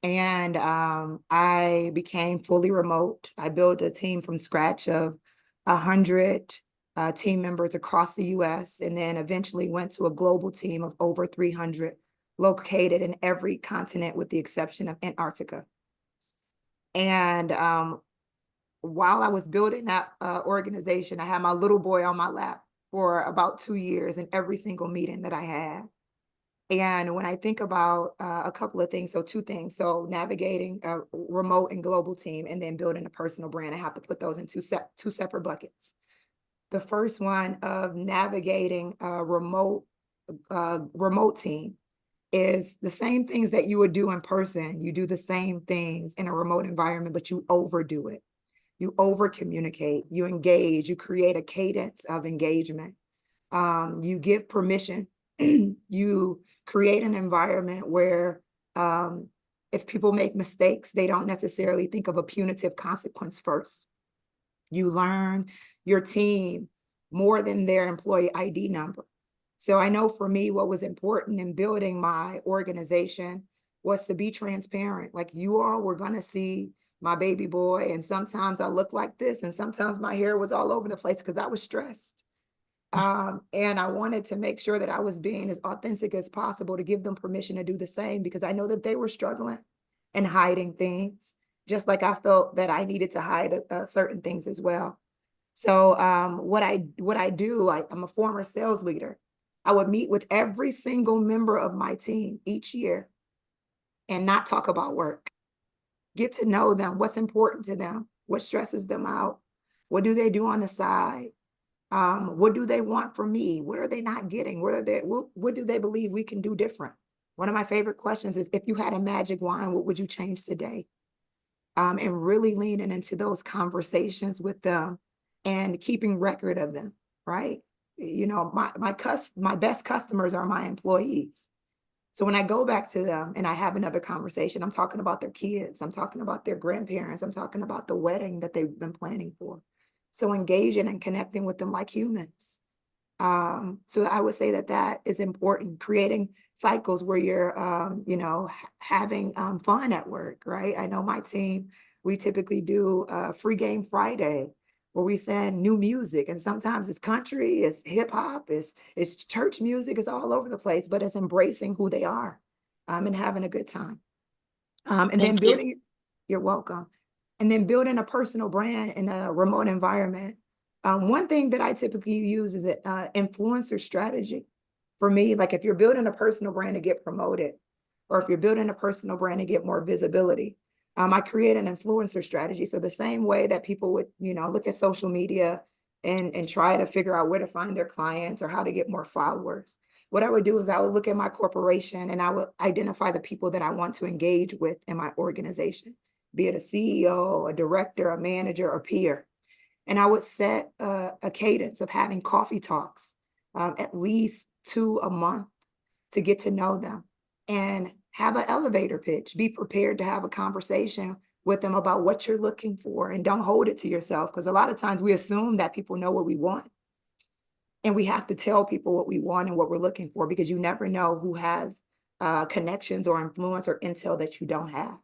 And I became fully remote. I built a team from scratch of 100 team members across the US, and then eventually went to a global team of over 300 located in every continent with the exception of Antarctica. And while I was building that organization, I had my little boy on my lap for about 2 years in every single meeting that I had. And when I think about a couple of things, so two things, so navigating a remote and global team and then building a personal brand, I have to put those in two separate buckets. The first one of navigating a remote team is the same things that you would do in person. You do the same things in a remote environment, but you overdo it. You over communicate, you engage, you create a cadence of engagement. You give permission, you create an environment where if people make mistakes, they don't necessarily think of a punitive consequence first. You learn your team more than their employee ID number. So I know for me, what was important in building my organization was to be transparent. Like you all were going to see my baby boy, and sometimes I look like this, and sometimes my hair was all over the place because I was stressed. And I wanted to make sure that I was being as authentic as possible to give them permission to do the same, because I know that they were struggling and hiding things, just like I felt that I needed to hide certain things as well. So what I do, I'm a former sales leader. I would meet with every single member of my team each year and not talk about work. Get to know them, what's important to them, what stresses them out, what do they do on the side, what do they want from me, what are they not getting, what do they believe we can do different. One of my favorite questions is, if you had a magic wand, what would you change today? And really leaning into those conversations with them and keeping record of them, right? You know, my best customers are my employees. So when I go back to them and I have another conversation, I'm talking about their kids, I'm talking about their grandparents, I'm talking about the wedding that they've been planning for. So engaging and connecting with them like humans. So I would say that that is important, creating cycles where you're, having fun at work, right? I know my team, we typically do Free Game Friday, where we send new music, and sometimes it's country, it's hip hop, it's church music, it's all over the place, but it's embracing who they are, and having a good time. And then Thank you. you're welcome. And then building a personal brand in a remote environment. One thing that I typically use is influencer strategy. For me, like if you're building a personal brand to get promoted, or if you're building a personal brand to get more visibility, I create an influencer strategy. So the same way that people would, look at social media and try to figure out where to find their clients or how to get more followers. What I would do is I would look at my corporation and I would identify the people that I want to engage with in my organization, be it a CEO, a director, a manager, or peer. And I would set a cadence of having coffee talks, at least 2 a month, to get to know them and have an elevator pitch. Be prepared to have a conversation with them about what you're looking for, and don't hold it to yourself, because a lot of times we assume that people know what we want. And we have to tell people what we want and what we're looking for, because you never know who has connections or influence or intel that you don't have.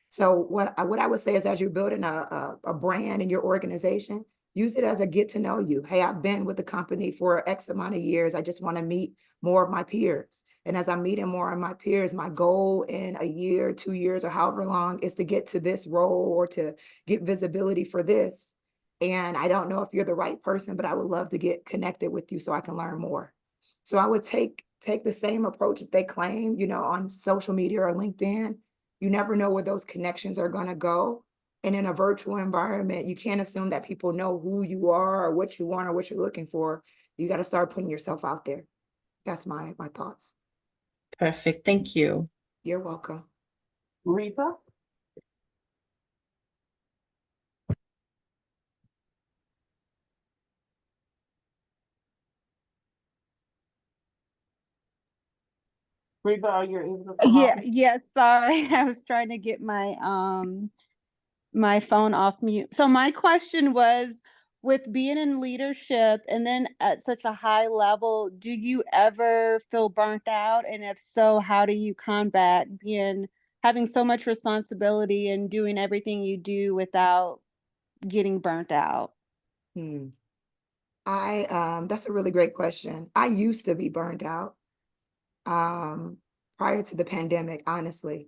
So what I would say is, as you're building a brand in your organization, use it as a get to know you. Hey, I've been with the company for X amount of years. I just want to meet more of my peers. And as I'm meeting more of my peers, my goal in a year, 2 years, or however long is to get to this role or to get visibility for this. And I don't know if you're the right person, but I would love to get connected with you so I can learn more. So I would take the same approach that they claim, on social media or LinkedIn. You never know where those connections are going to go. And in a virtual environment, you can't assume that people know who you are or what you want or what you're looking for. You got to start putting yourself out there. That's my thoughts. Perfect. Thank you. You're welcome. Reba? Reba, are you able to come off? Yeah, sorry. I was trying to get my phone off mute. So my question was, with being in leadership and then at such a high level, do you ever feel burnt out? And if so, how do you combat having so much responsibility and doing everything you do without getting burnt out? Hmm. That's a really great question. I used to be burned out prior to the pandemic, honestly.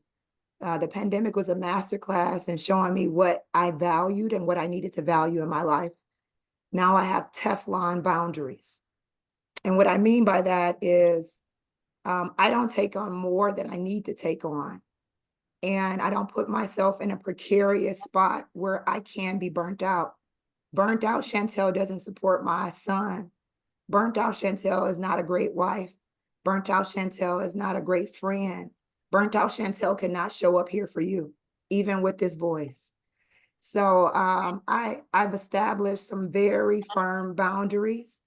The pandemic was a masterclass in showing me what I valued and what I needed to value in my life. Now I have Teflon boundaries. And what I mean by that is, I don't take on more than I need to take on. And I don't put myself in a precarious spot where I can be burnt out. Burnt out Chantel doesn't support my son. Burnt out Chantel is not a great wife. Burnt out Chantel is not a great friend. Burnt out Chantel cannot show up here for you, even with this voice. So I've established some very firm boundaries,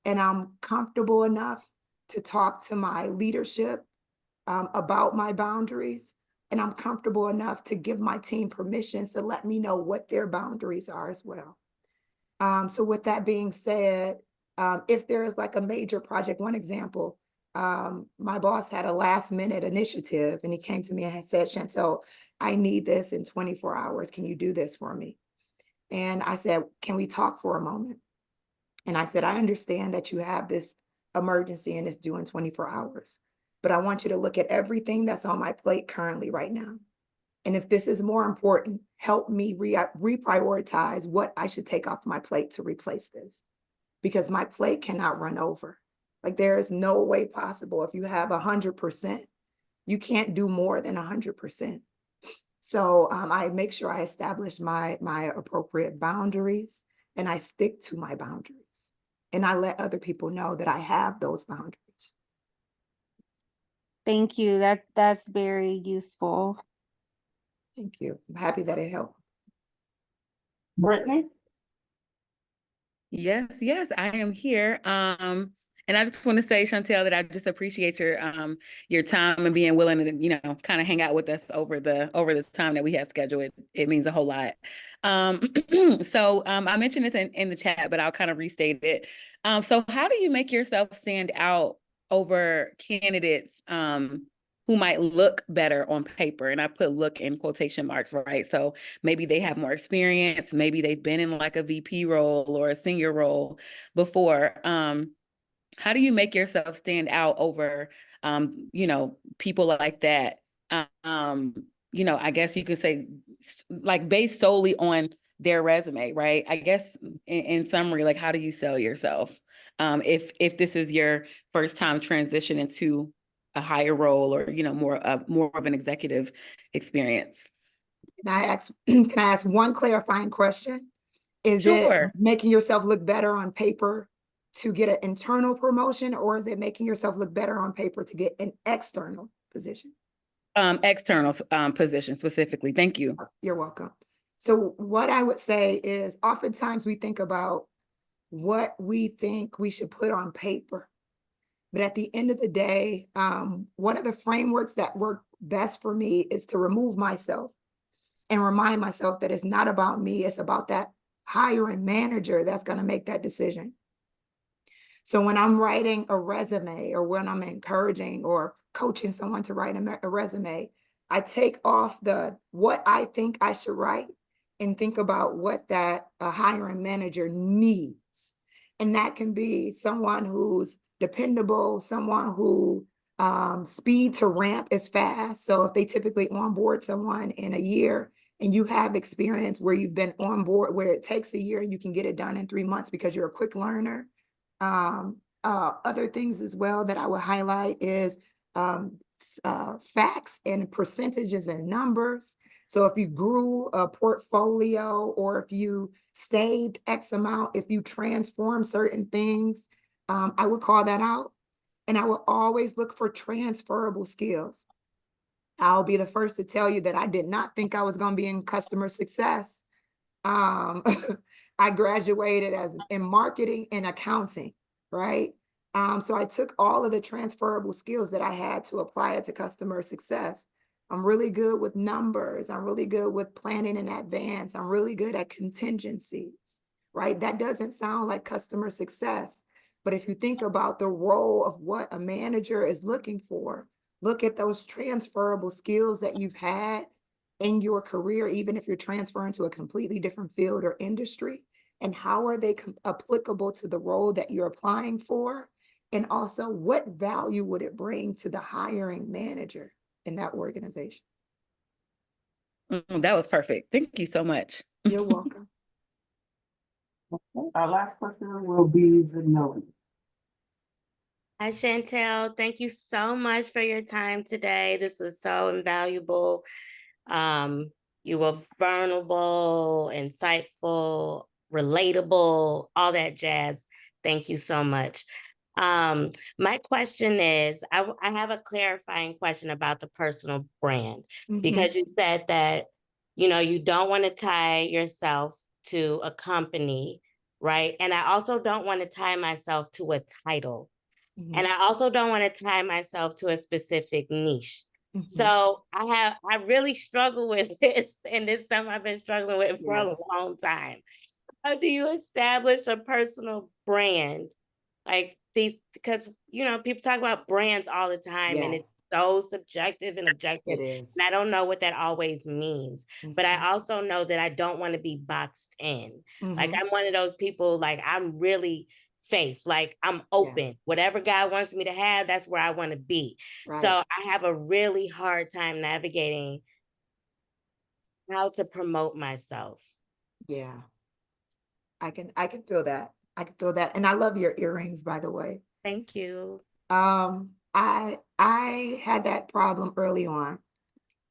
and I'm comfortable enough to talk to my leadership about my boundaries. And I'm comfortable enough to give my team permission to let me know what their boundaries are as well. So with that being said, if there is like a major project, one example, my boss had a last minute initiative and he came to me and had said, Chantel, I need this in 24 hours. Can you do this for me? And I said, can we talk for a moment? And I said, I understand that you have this emergency and it's due in 24 hours, but I want you to look at everything that's on my plate currently right now. And if this is more important, help me reprioritize what I should take off my plate to replace this, because my plate cannot run over. Like, there is no way possible. If you have 100%, you can't do more than 100%. So I make sure I establish my appropriate boundaries, and I stick to my boundaries. And I let other people know that I have those boundaries. Thank you. That's very useful. Thank you. I'm happy that it helped. Brittany? Yes, yes, I am here. And I just want to say, Chantel, that I just appreciate your time and being willing to, kind of hang out with us over this time that we have scheduled. It means a whole lot. So I mentioned this in the chat, but I'll kind of restate it. So how do you make yourself stand out over candidates who might look better on paper? And I put look in quotation marks, right? So maybe they have more experience, maybe they've been in like a VP role or a senior role before. How do you make yourself stand out over, people like that? I guess you could say like based solely on their resume, right? I guess in summary, like how do you sell yourself? If this is your first time transition into a higher role or, more of an executive experience. Can I ask one clarifying question? Is it Sure. making yourself look better on paper to get an internal promotion, or is it making yourself look better on paper to get an external position? External position specifically. Thank you. You're welcome. So what I would say is oftentimes we think about what we think we should put on paper. But at the end of the day, one of the frameworks that work best for me is to remove myself and remind myself that it's not about me, it's about that hiring manager that's going to make that decision. So when I'm writing a resume or when I'm encouraging or coaching someone to write a resume, I take off what I think I should write and think about what that hiring manager needs. And that can be someone who's dependable, someone who speed to ramp is fast. So if they typically onboard someone in a year and you have experience where you've been on board, where it takes a year and you can get it done in 3 months because you're a quick learner. Other things as well that I would highlight is facts and percentages and numbers. So if you grew a portfolio or if you saved X amount, if you transform certain things, I would call that out. And I will always look for transferable skills. I'll be the first to tell you that I did not think I was going to be in customer success. I graduated in marketing and accounting, right? So I took all of the transferable skills that I had to apply it to customer success. I'm really good with numbers. I'm really good with planning in advance. I'm really good at contingencies, right? That doesn't sound like customer success. But if you think about the role of what a manager is looking for, look at those transferable skills that you've had in your career, even if you're transferring to a completely different field or industry, and how are they applicable to the role that you're applying for? And also, what value would it bring to the hiring manager in that organization? That was perfect. Thank you so much. You're welcome. Okay. Our last question will be Zanoni. Hi, Chantel. Thank you so much for your time today. This was so invaluable. You were vulnerable, insightful, relatable, all that jazz. Thank you so much. My question is, I have a clarifying question about the personal brand, because you said that, you don't want to tie yourself to a company, right? And I also don't want to tie myself to a title. And I also don't want to tie myself to a specific niche. So I really struggle with this, and it's something I've been struggling with for a long time. How do you establish a personal brand? Like these, because people talk about brands all the time, and it's so subjective and objective. It is. And I don't know what that always means. But I also know that I don't want to be boxed in. Like Mhm. I'm one of those people, like I'm really faith, like I'm open. Whatever God wants me to have, that's where I want to be. So Right. I have a really hard time navigating how to promote myself. Yeah. I can feel that. I can feel that. And I love your earrings, by the way. Thank you. I had that problem early on.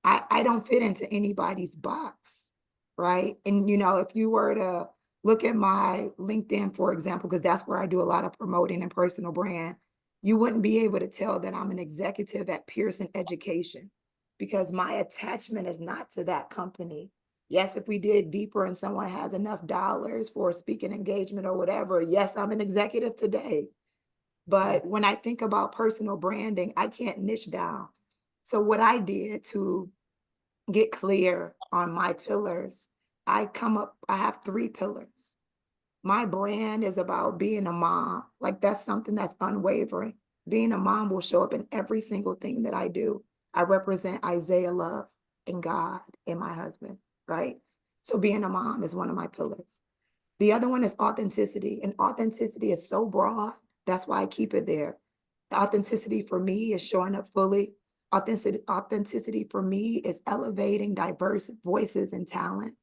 I don't fit into anybody's box, right? And you know, if you were to look at my LinkedIn, for example, because that's where I do a lot of promoting and personal brand, you wouldn't be able to tell that I'm an executive at Pearson Education because my attachment is not to that company. Yes, if we dig deeper and someone has enough dollars for a speaking engagement or whatever, yes, I'm an executive today. But when I think about personal branding, I can't niche down. So what I did to get clear on my pillars, I have 3 pillars. My brand is about being a mom. Like that's something that's unwavering. Being a mom will show up in every single thing that I do. I represent Isaiah love and God and my husband, right? So being a mom is one of my pillars. The other one is authenticity, and authenticity is so broad. That's why I keep it there. Authenticity for me is showing up fully. Authenticity for me is elevating diverse voices and talent.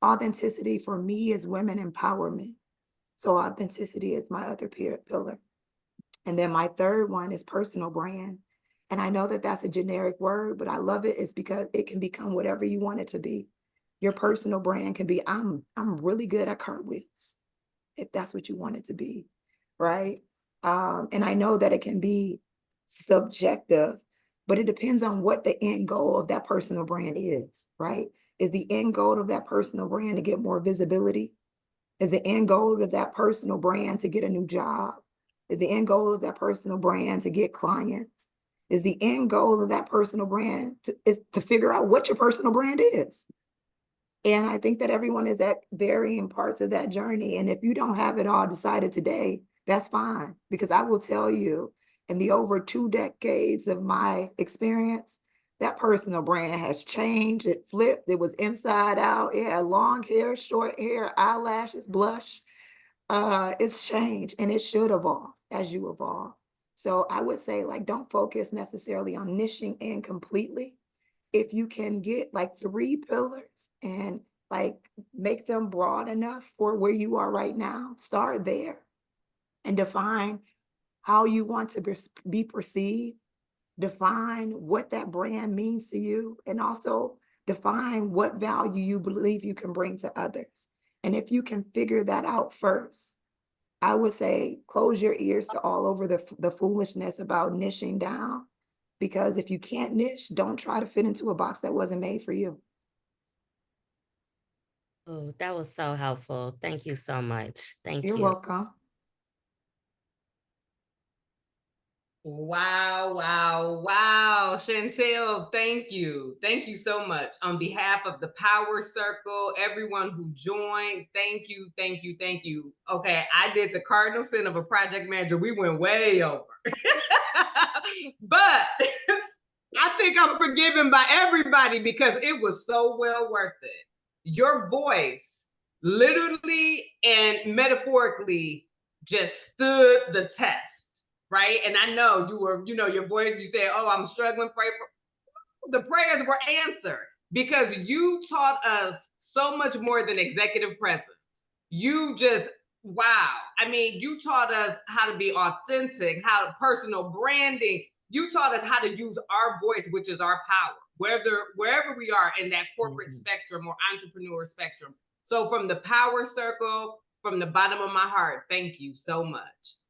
Authenticity for me is women empowerment. So authenticity is my other pillar. And then my third one is personal brand. And I know that that's a generic word, but I love it. It's because it can become whatever you want it to be. Your personal brand can be, I'm really good at cartwheels, if that's what you want it to be, right? And I know that it can be subjective, but it depends on what the end goal of that personal brand is, right? Is the end goal of that personal brand to get more visibility? Is the end goal of that personal brand to get a new job? Is the end goal of that personal brand to get clients? Is the end goal of that personal brand is to figure out what your personal brand is? And I think that everyone is at varying parts of that journey. And if you don't have it all decided today, that's fine. Because I will tell you, in the over 2 decades of my experience, that personal brand has changed. It flipped. It was inside out. It had long hair, short hair, eyelashes, blush. It's changed and it should evolve as you evolve. So I would say, like, don't focus necessarily on niching in completely. If you can get like 3 pillars and like make them broad enough for where you are right now, start there and define how you want to be perceived, define what that brand means to you, and also define what value you believe you can bring to others. And if you can figure that out first, I would say close your ears to all over the foolishness about niching down, because if you can't niche, don't try to fit into a box that wasn't made for you. Oh, that was so helpful. Thank you so much. Thank You're you. welcome. Wow, wow, wow. Chantel, thank you. Thank you so much. On behalf of the Power Circle, everyone who joined, thank you, thank you, thank you. Okay, I did the cardinal sin of a project manager. We went way over. But I think I'm forgiven by everybody because it was so well worth it. Your voice literally and metaphorically just stood the test, right? And I know you were, your voice, you said, oh, I'm struggling, pray for. The prayers were answered because you taught us so much more than executive presence. You just, wow. I mean, you taught us how to be authentic, how personal branding. You taught us how to use our voice, which is our power, wherever we are in that corporate spectrum or entrepreneur spectrum. So from the Power Circle, from the bottom of my heart, thank you so much.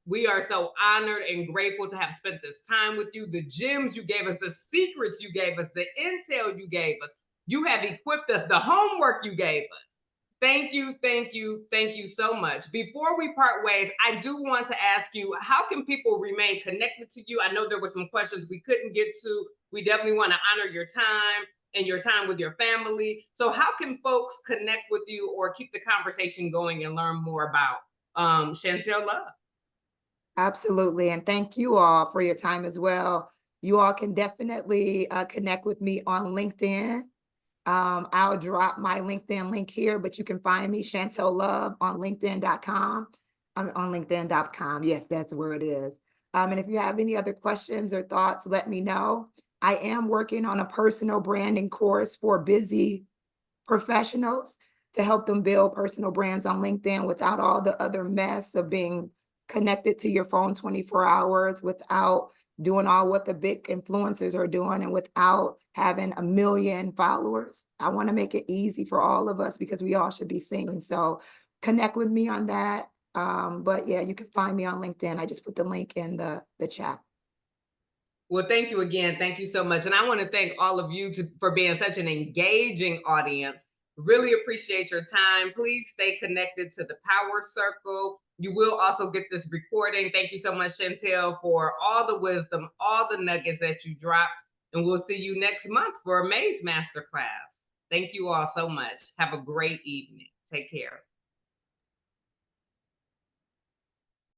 We are so honored and grateful to have spent this time with you. The gems you gave us, the secrets you gave us, the intel you gave us. You have equipped us, the homework you gave us. Thank you, thank you, thank you so much. Before we part ways, I do want to ask you, how can people remain connected to you? I know there were some questions we couldn't get to. We definitely want to honor your time and your time with your family. So how can folks connect with you or keep the conversation going and learn more about Chantel Love? Absolutely. And thank you all for your time as well. You all can definitely connect with me on LinkedIn. I'll drop my LinkedIn link here, but you can find me, Chantel Love, on LinkedIn.com. I'm on LinkedIn.com. Yes, that's where it is. And if you have any other questions or thoughts, let me know. I am working on a personal branding course for busy professionals to help them build personal brands on LinkedIn without all the other mess of being connected to your phone 24 hours, without doing all what the big influencers are doing, and without having 1 million followers. I want to make it easy for all of us because we all should be seen. So connect with me on that. But yeah, you can find me on LinkedIn. I just put the link in the chat. Well, thank you again. Thank you so much. And I want to thank all of you for being such an engaging audience. Really appreciate your time. Please stay connected to the Power Circle. You will also get this recording. Thank you so much, Chantel, for all the wisdom, all the nuggets that you dropped. And we'll see you next month for a Maze Masterclass. Thank you all so much. Have a great evening. Take care.